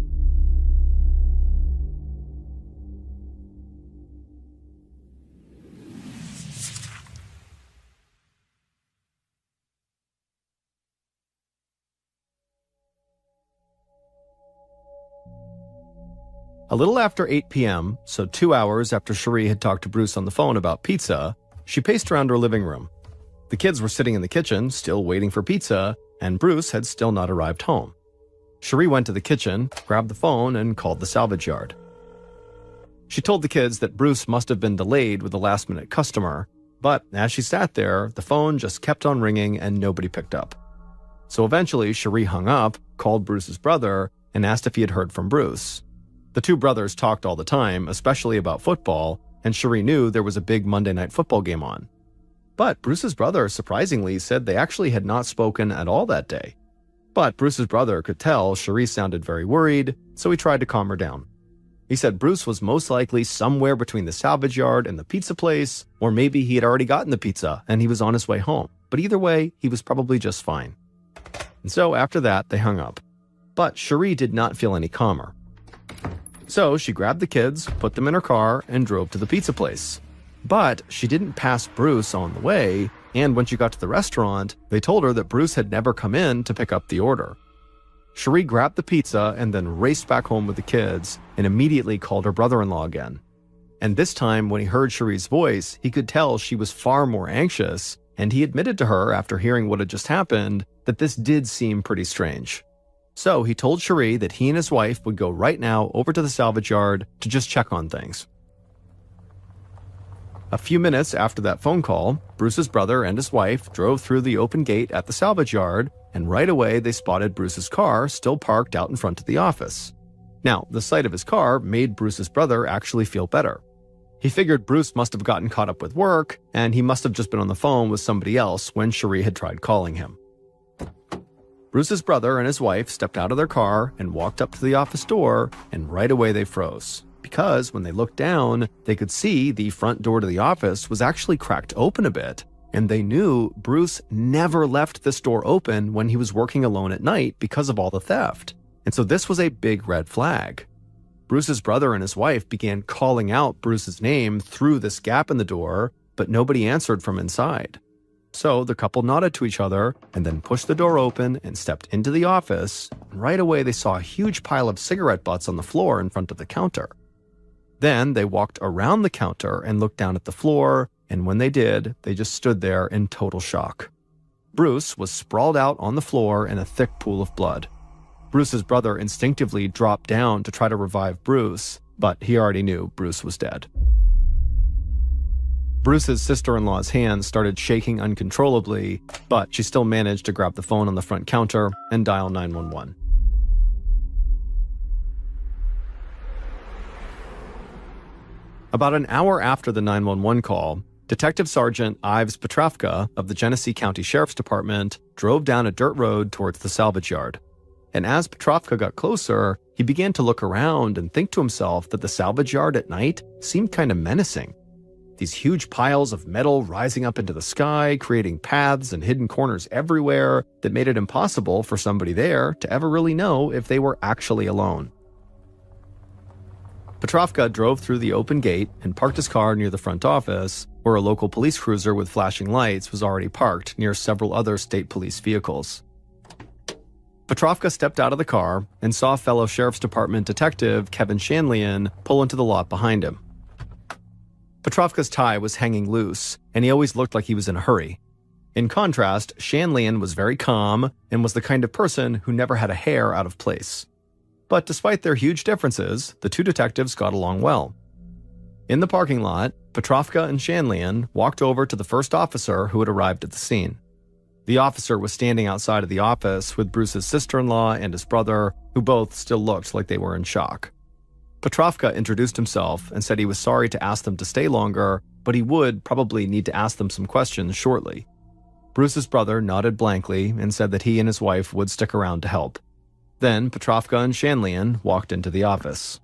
A little after 8 p.m., so 2 hours after Cherie had talked to Bruce on the phone about pizza, she paced around her living room. The kids were sitting in the kitchen, still waiting for pizza, and Bruce had still not arrived home. Cherie went to the kitchen, grabbed the phone, and called the salvage yard. She told the kids that Bruce must have been delayed with a last-minute customer, but as she sat there, the phone just kept on ringing and nobody picked up. So eventually, Cherie hung up, called Bruce's brother, and asked if he had heard from Bruce. The two brothers talked all the time, especially about football, and Cherie knew there was a big Monday night football game on. But Bruce's brother surprisingly said they actually had not spoken at all that day. But Bruce's brother could tell Cherie sounded very worried, so he tried to calm her down. He said Bruce was most likely somewhere between the salvage yard and the pizza place, or maybe he had already gotten the pizza and he was on his way home. But either way, he was probably just fine. And so after that, they hung up. But Cherie did not feel any calmer. So she grabbed the kids, put them in her car, and drove to the pizza place. But she didn't pass Bruce on the way, and when she got to the restaurant, they told her that Bruce had never come in to pick up the order. Cherie grabbed the pizza and then raced back home with the kids and immediately called her brother-in-law again. And this time, when he heard Cherie's voice, he could tell she was far more anxious, and he admitted to her after hearing what had just happened that this did seem pretty strange. So he told Cherie that he and his wife would go right now over to the salvage yard to just check on things. A few minutes after that phone call, Bruce's brother and his wife drove through the open gate at the salvage yard, and right away they spotted Bruce's car still parked out in front of the office. Now, the sight of his car made Bruce's brother actually feel better. He figured Bruce must have gotten caught up with work, and he must have just been on the phone with somebody else when Cherie had tried calling him. Bruce's brother and his wife stepped out of their car and walked up to the office door, and right away they froze. Because when they looked down, they could see the front door to the office was actually cracked open a bit, and they knew Bruce never left this door open when he was working alone at night because of all the theft. And so this was a big red flag. Bruce's brother and his wife began calling out Bruce's name through this gap in the door, but nobody answered from inside. So the couple nodded to each other and then pushed the door open and stepped into the office, and right away they saw a huge pile of cigarette butts on the floor in front of the counter. Then they walked around the counter and looked down at the floor, and when they did, they just stood there in total shock. Bruce was sprawled out on the floor in a thick pool of blood. Bruce's brother instinctively dropped down to try to revive Bruce, but he already knew Bruce was dead. Bruce's sister-in-law's hands started shaking uncontrollably, but she still managed to grab the phone on the front counter and dial 911. About an hour after the 911 call, Detective Sergeant Ives Petrovka of the Genesee County Sheriff's Department drove down a dirt road towards the salvage yard. And as Petrovka got closer, he began to look around and think to himself that the salvage yard at night seemed kind of menacing. These huge piles of metal rising up into the sky, creating paths and hidden corners everywhere that made it impossible for somebody there to ever really know if they were actually alone. Petrovka drove through the open gate and parked his car near the front office, where a local police cruiser with flashing lights was already parked near several other state police vehicles. Petrovka stepped out of the car and saw fellow Sheriff's Department detective Kevin Shanlian pull into the lot behind him. Petrovka's tie was hanging loose, and he always looked like he was in a hurry. In contrast, Shanlian was very calm and was the kind of person who never had a hair out of place. But despite their huge differences, the two detectives got along well. In the parking lot, Petrovka and Shanlian walked over to the first officer who had arrived at the scene. The officer was standing outside of the office with Bruce's sister-in-law and his brother, who both still looked like they were in shock. Petrovka introduced himself and said he was sorry to ask them to stay longer, but he would probably need to ask them some questions shortly. Bruce's brother nodded blankly and said that he and his wife would stick around to help. Then Petrovka and Shanlian walked into the office.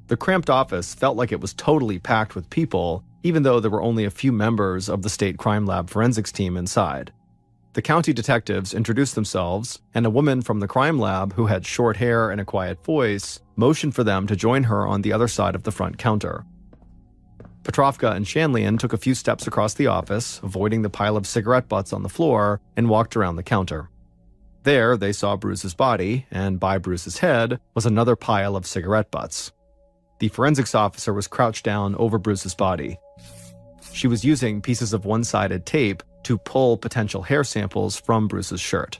The cramped office felt like it was totally packed with people, even though there were only a few members of the State Crime Lab forensics team inside. The county detectives introduced themselves, and a woman from the crime lab who had short hair and a quiet voice motioned for them to join her on the other side of the front counter. Petrovka and Shanlian took a few steps across the office, avoiding the pile of cigarette butts on the floor, and walked around the counter. There, they saw Bruce's body, and by Bruce's head was another pile of cigarette butts. The forensics officer was crouched down over Bruce's body. She was using pieces of one-sided tape to pull potential hair samples from Bruce's shirt.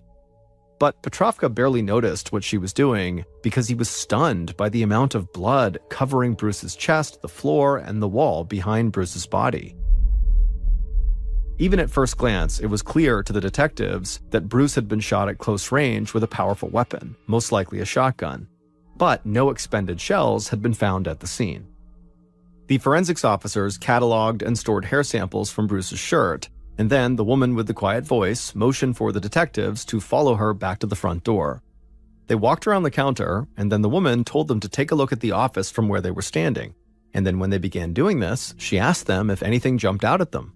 But Petrovka barely noticed what she was doing because he was stunned by the amount of blood covering Bruce's chest, the floor, and the wall behind Bruce's body. Even at first glance, it was clear to the detectives that Bruce had been shot at close range with a powerful weapon, most likely a shotgun. But no expended shells had been found at the scene. The forensics officers cataloged and stored hair samples from Bruce's shirt, and then the woman with the quiet voice motioned for the detectives to follow her back to the front door. They walked around the counter, and then the woman told them to take a look at the office from where they were standing. And then when they began doing this, she asked them if anything jumped out at them.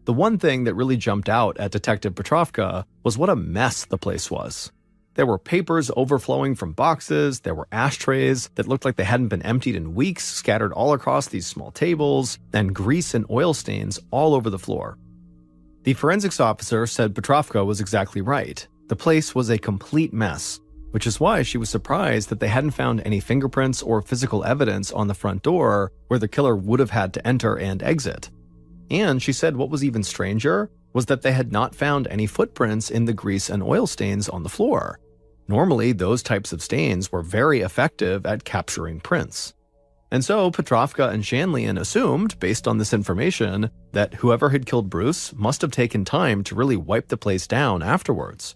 The one thing that really jumped out at Detective Petrovka was what a mess the place was. There were papers overflowing from boxes, there were ashtrays that looked like they hadn't been emptied in weeks scattered all across these small tables, and grease and oil stains all over the floor. The forensics officer said Petrovka was exactly right. The place was a complete mess, which is why she was surprised that they hadn't found any fingerprints or physical evidence on the front door where the killer would have had to enter and exit. And she said what was even stranger was that they had not found any footprints in the grease and oil stains on the floor. Normally, those types of stains were very effective at capturing prints. And so Petrovka and Shanlian assumed, based on this information, that whoever had killed Bruce must have taken time to really wipe the place down afterwards.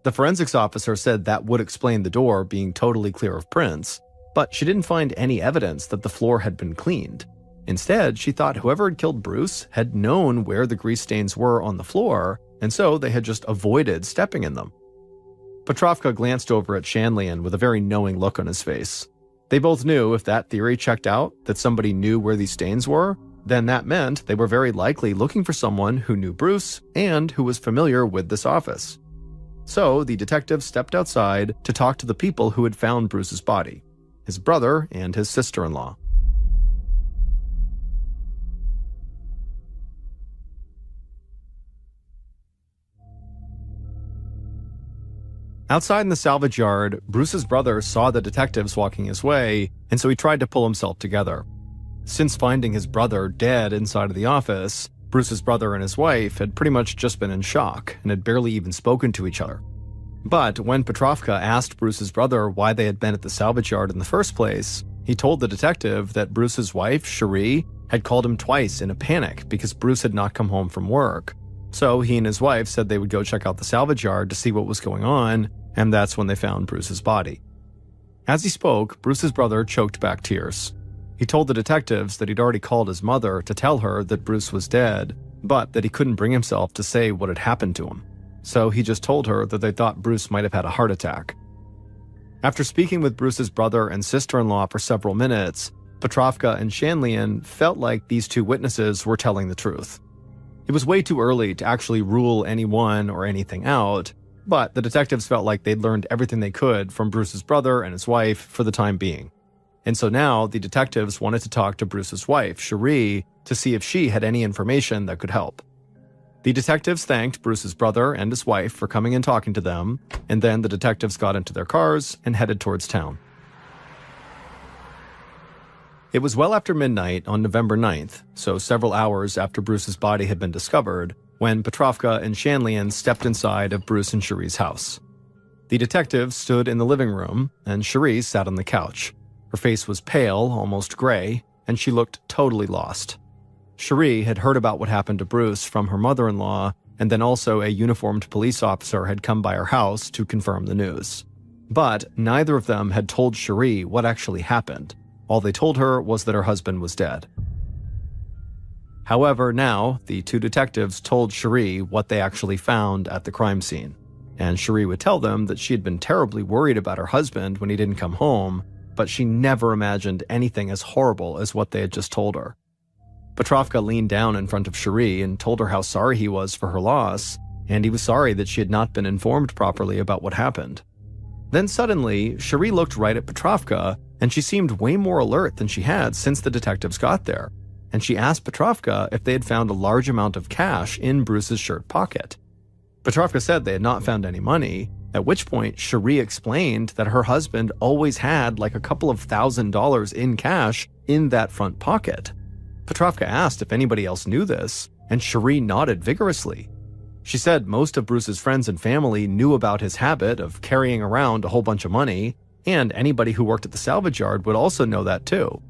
The forensics officer said that would explain the door being totally clear of prints, but she didn't find any evidence that the floor had been cleaned. Instead, she thought whoever had killed Bruce had known where the grease stains were on the floor, and so they had just avoided stepping in them. Petrovka glanced over at Shanlian with a very knowing look on his face. They both knew if that theory checked out, that somebody knew where these stains were, then that meant they were very likely looking for someone who knew Bruce and who was familiar with this office. So the detectives stepped outside to talk to the people who had found Bruce's body, his brother and his sister-in-law. Outside in the salvage yard, Bruce's brother saw the detectives walking his way, and so he tried to pull himself together. Since finding his brother dead inside of the office, Bruce's brother and his wife had pretty much just been in shock and had barely even spoken to each other. But when Petrovka asked Bruce's brother why they had been at the salvage yard in the first place, he told the detective that Bruce's wife, Cherie, had called him twice in a panic because Bruce had not come home from work. So he and his wife said they would go check out the salvage yard to see what was going on, and that's when they found Bruce's body. As he spoke, Bruce's brother choked back tears. He told the detectives that he'd already called his mother to tell her that Bruce was dead, but that he couldn't bring himself to say what had happened to him. So he just told her that they thought Bruce might have had a heart attack. After speaking with Bruce's brother and sister-in-law for several minutes, Petrovka and Shanlian felt like these two witnesses were telling the truth. It was way too early to actually rule anyone or anything out, but the detectives felt like they'd learned everything they could from Bruce's brother and his wife for the time being. And so now the detectives wanted to talk to Bruce's wife, Cherie, to see if she had any information that could help. The detectives thanked Bruce's brother and his wife for coming and talking to them, and then the detectives got into their cars and headed towards town. It was well after midnight on November 9th, so several hours after Bruce's body had been discovered, when Petrovka and Shanlian stepped inside of Bruce and Cherie's house. The detectives stood in the living room, and Cherie sat on the couch. Her face was pale, almost gray, and she looked totally lost. Cherie had heard about what happened to Bruce from her mother-in-law, and then also a uniformed police officer had come by her house to confirm the news. But neither of them had told Cherie what actually happened. All they told her was that her husband was dead. However, now, the two detectives told Cherie what they actually found at the crime scene, and Cherie would tell them that she had been terribly worried about her husband when he didn't come home, but she never imagined anything as horrible as what they had just told her. Petrovka leaned down in front of Cherie and told her how sorry he was for her loss, and he was sorry that she had not been informed properly about what happened. Then suddenly, Cherie looked right at Petrovka, and she seemed way more alert than she had since the detectives got there, and she asked Petrovka if they had found a large amount of cash in Bruce's shirt pocket. Petrovka said they had not found any money, at which point Cherie explained that her husband always had like a couple of $1,000s in cash in that front pocket. Petrovka asked if anybody else knew this, and Cherie nodded vigorously. She said most of Bruce's friends and family knew about his habit of carrying around a whole bunch of money, and anybody who worked at the salvage yard would also know that too.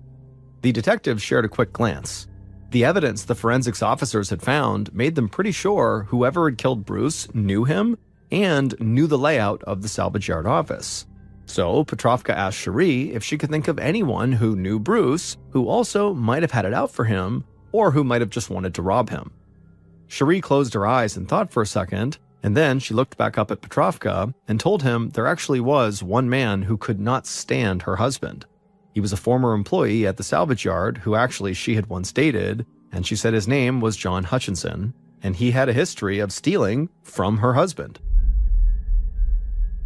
The detectives shared a quick glance. The evidence the forensics officers had found made them pretty sure whoever had killed Bruce knew him and knew the layout of the salvage yard office. So Petrovka asked Cherie if she could think of anyone who knew Bruce who also might have had it out for him or who might have just wanted to rob him. Cherie closed her eyes and thought for a second, and then she looked back up at Petrovka and told him there actually was one man who could not stand her husband. He was a former employee at the salvage yard who actually she had once dated, and she said his name was John Hutchinson, and he had a history of stealing from her husband.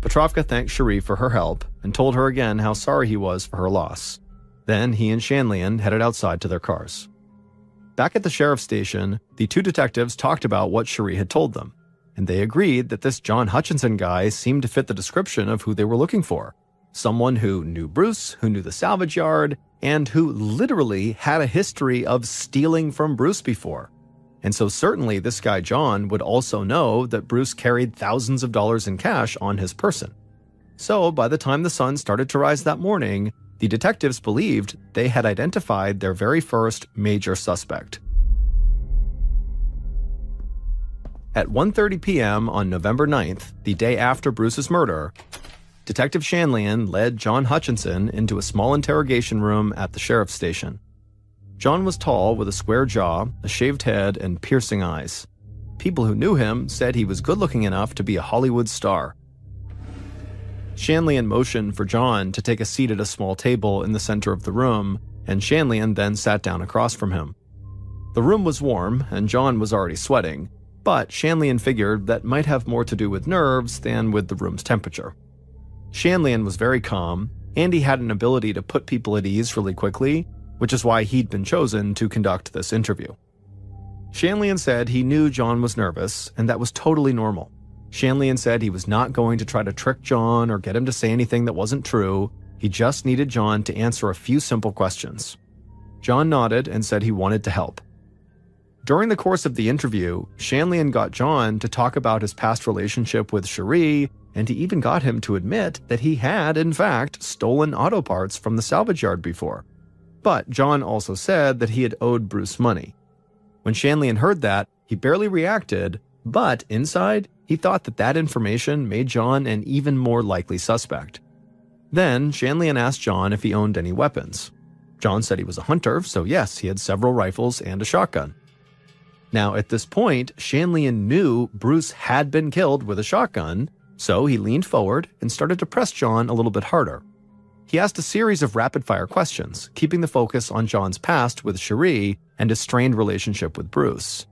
Petrovka thanked Cherie for her help and told her again how sorry he was for her loss. Then he and Shanlian headed outside to their cars. Back at the sheriff's station, the two detectives talked about what Cherie had told them. and they agreed that this John Hutchinson guy seemed to fit the description of who they were looking for. Someone who knew Bruce, who knew the salvage yard, and who literally had a history of stealing from Bruce before. And so certainly this guy John would also know that Bruce carried thousands of dollars in cash on his person. So by the time the sun started to rise that morning, the detectives believed they had identified their very first major suspect. At 1:30 p.m. on November 9th, the day after Bruce's murder, Detective Shanlian led John Hutchinson into a small interrogation room at the sheriff's station. John was tall with a square jaw, a shaved head, and piercing eyes. People who knew him said he was good-looking enough to be a Hollywood star. Shanlian motioned for John to take a seat at a small table in the center of the room, and Shanlian then sat down across from him. The room was warm, and John was already sweating, but Shanlian figured that might have more to do with nerves than with the room's temperature. Shanlian was very calm, and he had an ability to put people at ease really quickly, which is why he'd been chosen to conduct this interview. Shanlian said he knew John was nervous, and that was totally normal. Shanlian said he was not going to try to trick John or get him to say anything that wasn't true. He just needed John to answer a few simple questions. John nodded and said he wanted to help. During the course of the interview, Shanlian got John to talk about his past relationship with Cherie, and he even got him to admit that he had, in fact, stolen auto parts from the salvage yard before. But John also said that he had owed Bruce money. When Shanlian heard that, he barely reacted, but inside, he thought that information made John an even more likely suspect. Then, Shanlian asked John if he owned any weapons. John said he was a hunter, so yes, he had several rifles and a shotgun. Now, at this point, Shanlian knew Bruce had been killed with a shotgun, so he leaned forward and started to press John a little bit harder. He asked a series of rapid-fire questions, keeping the focus on John's past with Cherie and his strained relationship with Bruce.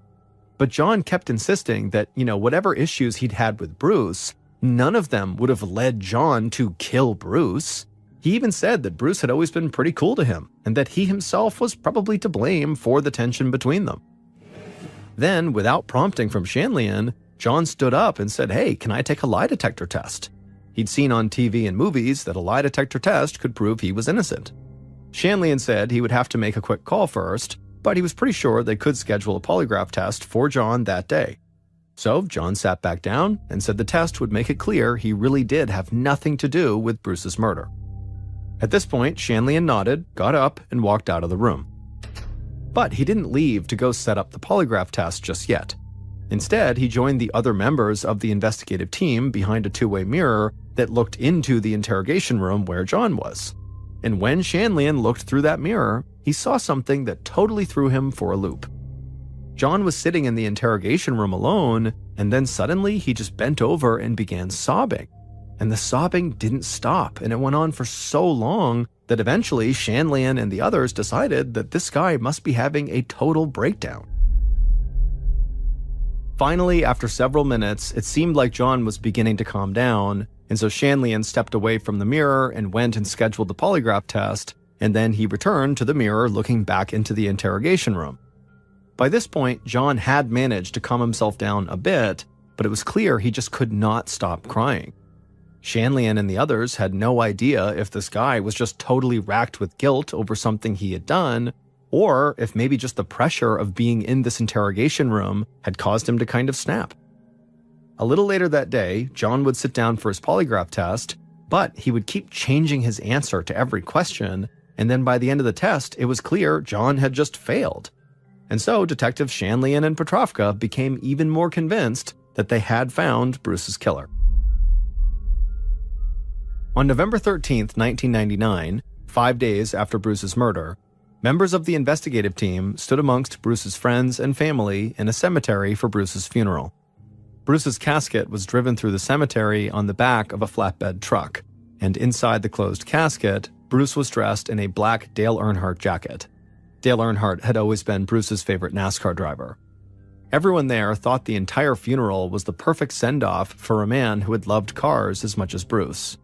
But John kept insisting that, whatever issues he'd had with Bruce, none of them would have led John to kill Bruce. He even said that Bruce had always been pretty cool to him, and that he himself was probably to blame for the tension between them. Then, without prompting from Shanlian, John stood up and said, "Hey, can I take a lie detector test?" He'd seen on TV and movies that a lie detector test could prove he was innocent. Shanlian said he would have to make a quick call first, but he was pretty sure they could schedule a polygraph test for John that day. So John sat back down and said the test would make it clear he really did have nothing to do with Bruce's murder. At this point, Shanlian nodded, got up, and walked out of the room. But he didn't leave to go set up the polygraph test just yet. Instead, he joined the other members of the investigative team behind a two-way mirror that looked into the interrogation room where John was. And when Shanlian looked through that mirror, he saw something that totally threw him for a loop. John was sitting in the interrogation room alone, and then suddenly he just bent over and began sobbing. And the sobbing didn't stop, and it went on for so long that eventually Shanlian and the others decided that this guy must be having a total breakdown. Finally, after several minutes, it seemed like John was beginning to calm down, and so Shanlian stepped away from the mirror and went and scheduled the polygraph test, and then he returned to the mirror looking back into the interrogation room. By this point, John had managed to calm himself down a bit, but it was clear he just could not stop crying. Shanlian and the others had no idea if this guy was just totally racked with guilt over something he had done, or if maybe just the pressure of being in this interrogation room had caused him to kind of snap. A little later that day, John would sit down for his polygraph test, but he would keep changing his answer to every question, and then by the end of the test, it was clear John had just failed. And so Detectives Shanlian and Petrovka became even more convinced that they had found Bruce's killer. On November 13th, 1999, 5 days after Bruce's murder, members of the investigative team stood amongst Bruce's friends and family in a cemetery for Bruce's funeral. Bruce's casket was driven through the cemetery on the back of a flatbed truck, and inside the closed casket, Bruce was dressed in a black Dale Earnhardt jacket. Dale Earnhardt had always been Bruce's favorite NASCAR driver. Everyone there thought the entire funeral was the perfect send-off for a man who had loved cars as much as Bruce.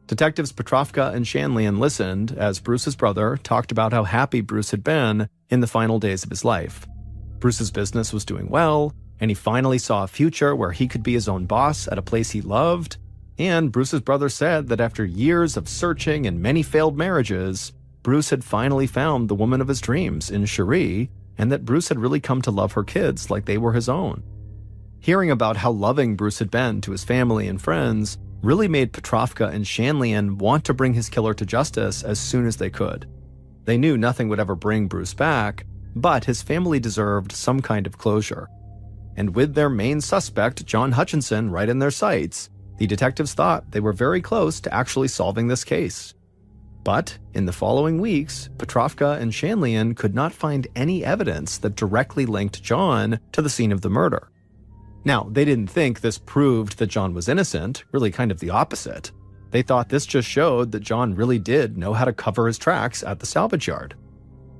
Detectives Petrovka and Shanlian listened as Bruce's brother talked about how happy Bruce had been in the final days of his life. Bruce's business was doing well, and he finally saw a future where he could be his own boss at a place he loved. And Bruce's brother said that after years of searching and many failed marriages, Bruce had finally found the woman of his dreams in Cherie, and that Bruce had really come to love her kids like they were his own. Hearing about how loving Bruce had been to his family and friends really made Petrovka and Shanlian want to bring his killer to justice as soon as they could. They knew nothing would ever bring Bruce back, but his family deserved some kind of closure. And with their main suspect, John Hutchinson, right in their sights, the detectives thought they were very close to actually solving this case. But in the following weeks, Petrovka and Shanlian could not find any evidence that directly linked John to the scene of the murder. Now, they didn't think this proved that John was innocent, really kind of the opposite. They thought this just showed that John really did know how to cover his tracks at the salvage yard.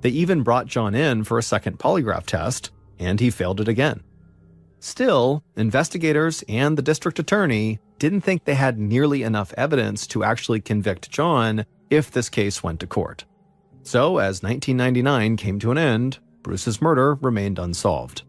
They even brought John in for a second polygraph test, and he failed it again. Still, investigators and the district attorney didn't think they had nearly enough evidence to actually convict John if this case went to court. So, as 1999 came to an end, Bruce's murder remained unsolved.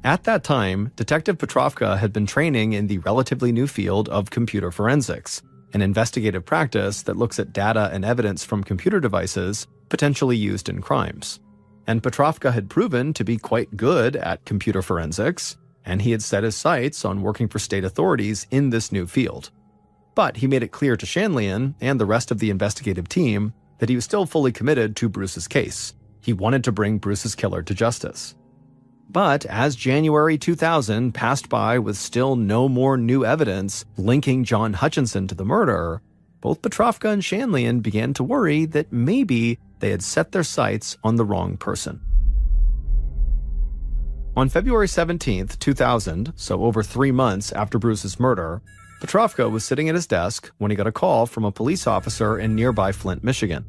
At that time, Detective Petrovka had been training in the relatively new field of computer forensics, an investigative practice that looks at data and evidence from computer devices potentially used in crimes. And Petrovka had proven to be quite good at computer forensics, and he had set his sights on working for state authorities in this new field. But he made it clear to Shanlian and the rest of the investigative team that he was still fully committed to Bruce's case. He wanted to bring Bruce's killer to justice. But as January 2000 passed by with still no more new evidence linking John Hutchinson to the murder, both Petrovka and Shanlian began to worry that maybe they had set their sights on the wrong person. On February 17, 2000, so over 3 months after Bruce's murder, Petrovka was sitting at his desk when he got a call from a police officer in nearby Flint, Michigan.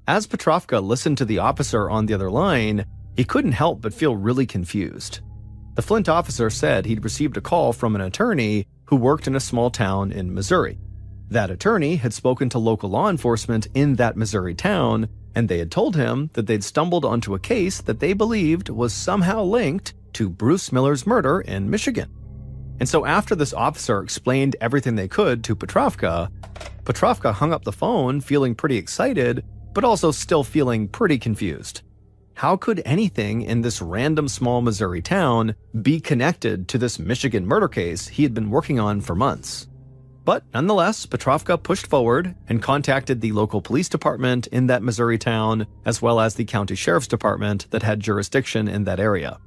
As Petrovka listened to the officer on the other line, he couldn't help but feel really confused. The Flint officer said he'd received a call from an attorney who worked in a small town in Missouri. That attorney had spoken to local law enforcement in that Missouri town, and they had told him that they'd stumbled onto a case that they believed was somehow linked to Bruce Miller's murder in Michigan. And so after this officer explained everything they could to Petrovka, Petrovka hung up the phone feeling pretty excited, but also still feeling pretty confused. How could anything in this random small Missouri town be connected to this Michigan murder case he had been working on for months? But nonetheless, Petrovka pushed forward and contacted the local police department in that Missouri town, as well as the county sheriff's department that had jurisdiction in that area.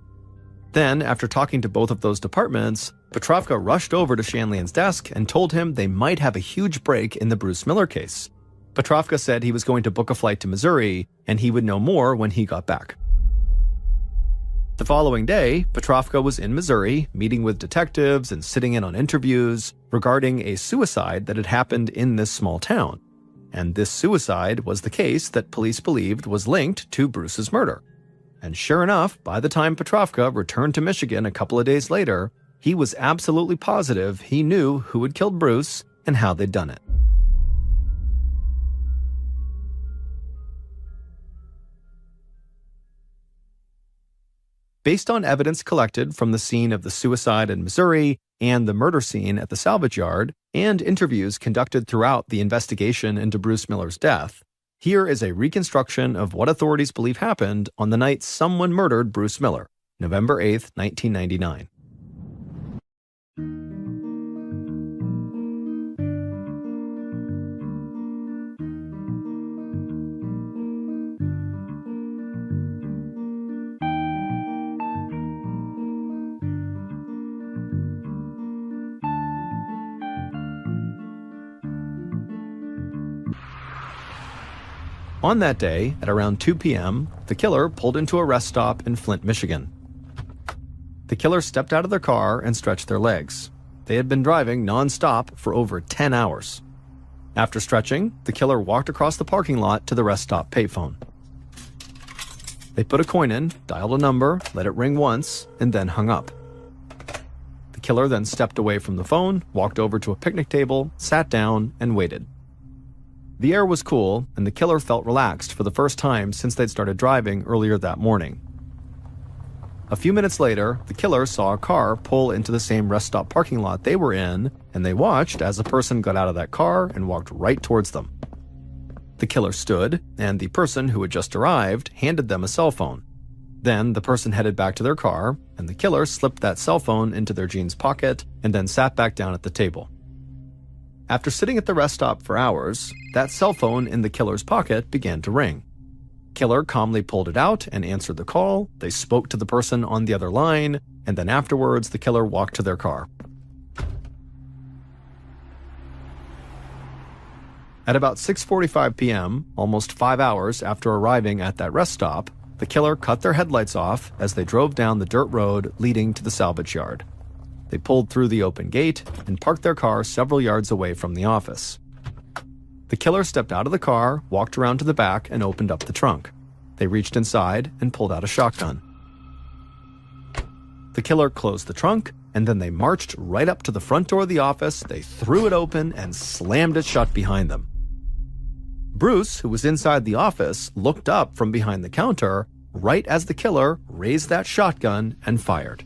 Then, after talking to both of those departments, Petrovka rushed over to Shanlian's desk and told him they might have a huge break in the Bruce Miller case. Petrovka said he was going to book a flight to Missouri, and he would know more when he got back. The following day, Petrovka was in Missouri, meeting with detectives and sitting in on interviews regarding a suicide that had happened in this small town. And this suicide was the case that police believed was linked to Bruce's murder. And sure enough, by the time Petrovka returned to Michigan a couple of days later, he was absolutely positive he knew who had killed Bruce and how they'd done it. Based on evidence collected from the scene of the suicide in Missouri and the murder scene at the salvage yard, and interviews conducted throughout the investigation into Bruce Miller's death, here is a reconstruction of what authorities believe happened on the night someone murdered Bruce Miller, November 8, 1999. On that day, at around 2 p.m., the killer pulled into a rest stop in Flint, Michigan. The killer stepped out of their car and stretched their legs. They had been driving non-stop for over 10 hours. After stretching, the killer walked across the parking lot to the rest stop payphone. They put a coin in, dialed a number, let it ring once, and then hung up. The killer then stepped away from the phone, walked over to a picnic table, sat down, and waited. The air was cool, and the killer felt relaxed for the first time since they'd started driving earlier that morning. A few minutes later, the killer saw a car pull into the same rest stop parking lot they were in, and they watched as a person got out of that car and walked right towards them. The killer stood, and the person who had just arrived handed them a cell phone. Then the person headed back to their car, and the killer slipped that cell phone into their jeans pocket and then sat back down at the table. After sitting at the rest stop for hours, that cell phone in the killer's pocket began to ring. Killer calmly pulled it out and answered the call. They spoke to the person on the other line, and then afterwards the killer walked to their car. At about 6:45 p.m., almost 5 hours after arriving at that rest stop, the killer cut their headlights off as they drove down the dirt road leading to the salvage yard. They pulled through the open gate and parked their car several yards away from the office. The killer stepped out of the car, walked around to the back, and opened up the trunk. They reached inside and pulled out a shotgun. The killer closed the trunk, and then they marched right up to the front door of the office. They threw it open and slammed it shut behind them. Bruce, who was inside the office, looked up from behind the counter right as the killer raised that shotgun and fired.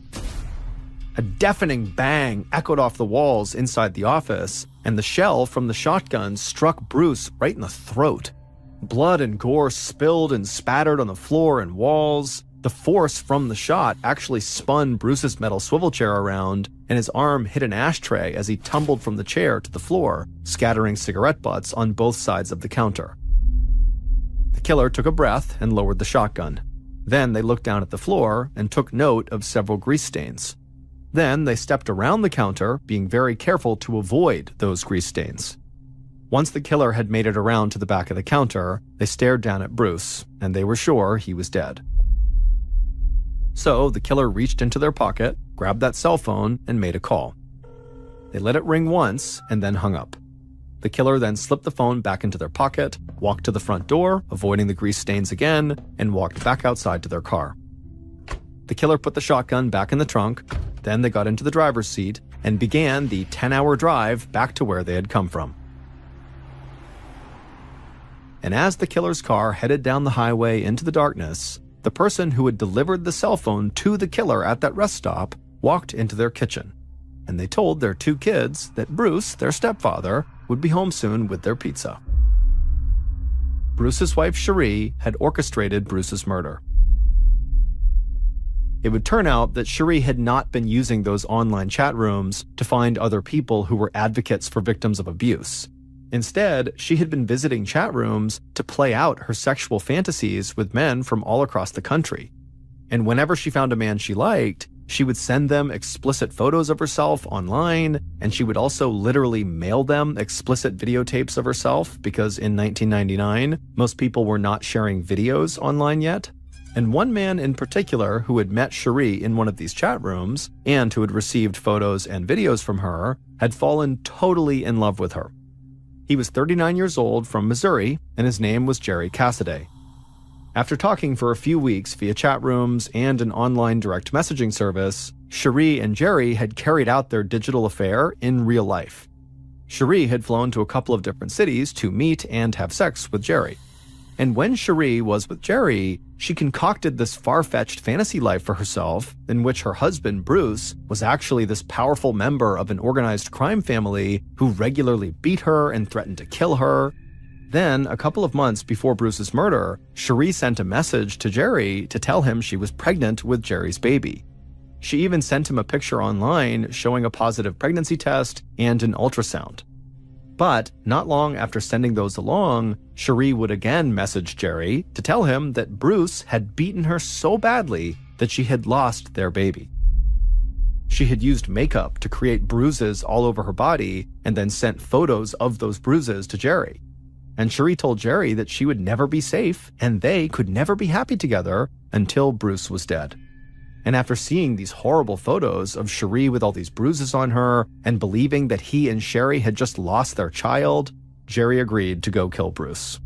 A deafening bang echoed off the walls inside the office, and the shell from the shotgun struck Bruce right in the throat. Blood and gore spilled and spattered on the floor and walls. The force from the shot actually spun Bruce's metal swivel chair around, and his arm hit an ashtray as he tumbled from the chair to the floor, scattering cigarette butts on both sides of the counter. The killer took a breath and lowered the shotgun. Then they looked down at the floor and took note of several grease stains. Then they stepped around the counter, being very careful to avoid those grease stains. Once the killer had made it around to the back of the counter, they stared down at Bruce, and they were sure he was dead. So the killer reached into their pocket, grabbed that cell phone, and made a call. They let it ring once and then hung up. The killer then slipped the phone back into their pocket, walked to the front door, avoiding the grease stains again, and walked back outside to their car. The killer put the shotgun back in the trunk. Then they got into the driver's seat and began the 10-hour drive back to where they had come from. And as the killer's car headed down the highway into the darkness, the person who had delivered the cell phone to the killer at that rest stop walked into their kitchen, and they told their 2 kids that Bruce, their stepfather, would be home soon with their pizza. Bruce's wife, Cherie, had orchestrated Bruce's murder. It would turn out that Cherie had not been using those online chat rooms to find other people who were advocates for victims of abuse. Instead, she had been visiting chat rooms to play out her sexual fantasies with men from all across the country. And whenever she found a man she liked, she would send them explicit photos of herself online, and she would also literally mail them explicit videotapes of herself, because in 1999, most people were not sharing videos online yet. And one man in particular who had met Cherie in one of these chat rooms, and who had received photos and videos from her, had fallen totally in love with her. He was 39 years old from Missouri, and his name was Jerry Cassidy. After talking for a few weeks via chat rooms and an online direct messaging service, Cherie and Jerry had carried out their digital affair in real life. Cherie had flown to a couple of different cities to meet and have sex with Jerry. And when Cherie was with Jerry, she concocted this far-fetched fantasy life for herself in which her husband, Bruce, was actually this powerful member of an organized crime family who regularly beat her and threatened to kill her. Then, a couple of months before Bruce's murder, Cherie sent a message to Jerry to tell him she was pregnant with Jerry's baby. She even sent him a picture online showing a positive pregnancy test and an ultrasound. But not long after sending those along, Cherie would again message Jerry to tell him that Bruce had beaten her so badly that she had lost their baby. She had used makeup to create bruises all over her body and then sent photos of those bruises to Jerry. And Cherie told Jerry that she would never be safe and they could never be happy together until Bruce was dead. And after seeing these horrible photos of Cherie with all these bruises on her and believing that he and Sherry had just lost their child, Jerry agreed to go kill Bruce.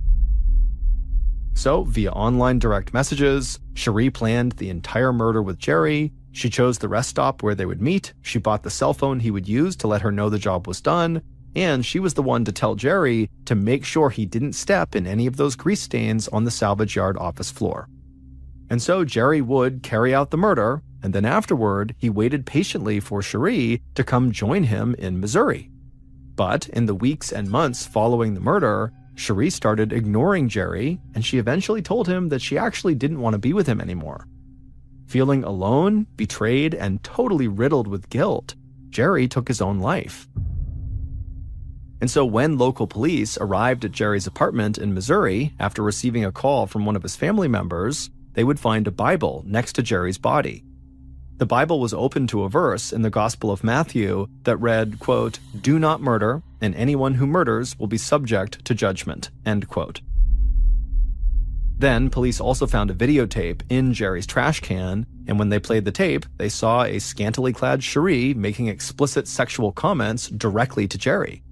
So, via online direct messages, Cherie planned the entire murder with Jerry. She chose the rest stop where they would meet. She bought the cell phone he would use to let her know the job was done. And she was the one to tell Jerry to make sure he didn't step in any of those grease stains on the salvage yard office floor. And so Jerry would carry out the murder, and then afterward, he waited patiently for Cherie to come join him in Missouri. But in the weeks and months following the murder, Cherie started ignoring Jerry, and she eventually told him that she actually didn't want to be with him anymore. Feeling alone, betrayed, and totally riddled with guilt, Jerry took his own life. And so when local police arrived at Jerry's apartment in Missouri after receiving a call from one of his family members, they would find a Bible next to Jerry's body. The Bible was open to a verse in the Gospel of Matthew that read, quote, "Do not murder, and anyone who murders will be subject to judgment," end quote. Then police also found a videotape in Jerry's trash can, and when they played the tape, they saw a scantily clad Cherie making explicit sexual comments directly to Jerry.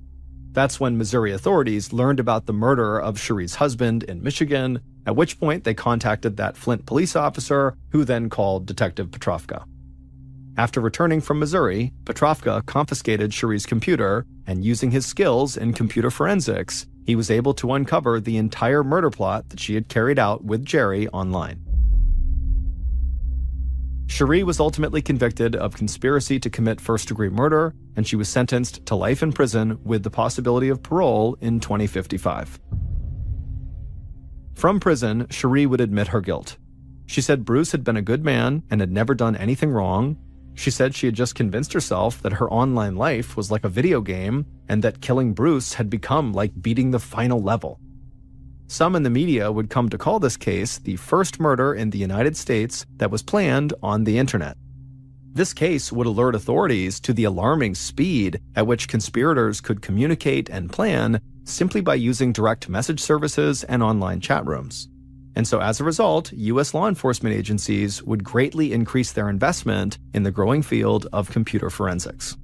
That's when Missouri authorities learned about the murder of Cherie's husband in Michigan, at which point they contacted that Flint police officer, who then called Detective Petrovka. After returning from Missouri, Petrovka confiscated Cherie's computer, and using his skills in computer forensics, he was able to uncover the entire murder plot that she had carried out with Jerry online. Cherie was ultimately convicted of conspiracy to commit first-degree murder, and she was sentenced to life in prison with the possibility of parole in 2055. From prison, Cherie would admit her guilt. She said Bruce had been a good man and had never done anything wrong. She said she had just convinced herself that her online life was like a video game and that killing Bruce had become like beating the final level. Some in the media would come to call this case the first murder in the United States that was planned on the internet. This case would alert authorities to the alarming speed at which conspirators could communicate and plan simply by using direct message services and online chat rooms. And so as a result, U.S. law enforcement agencies would greatly increase their investment in the growing field of computer forensics.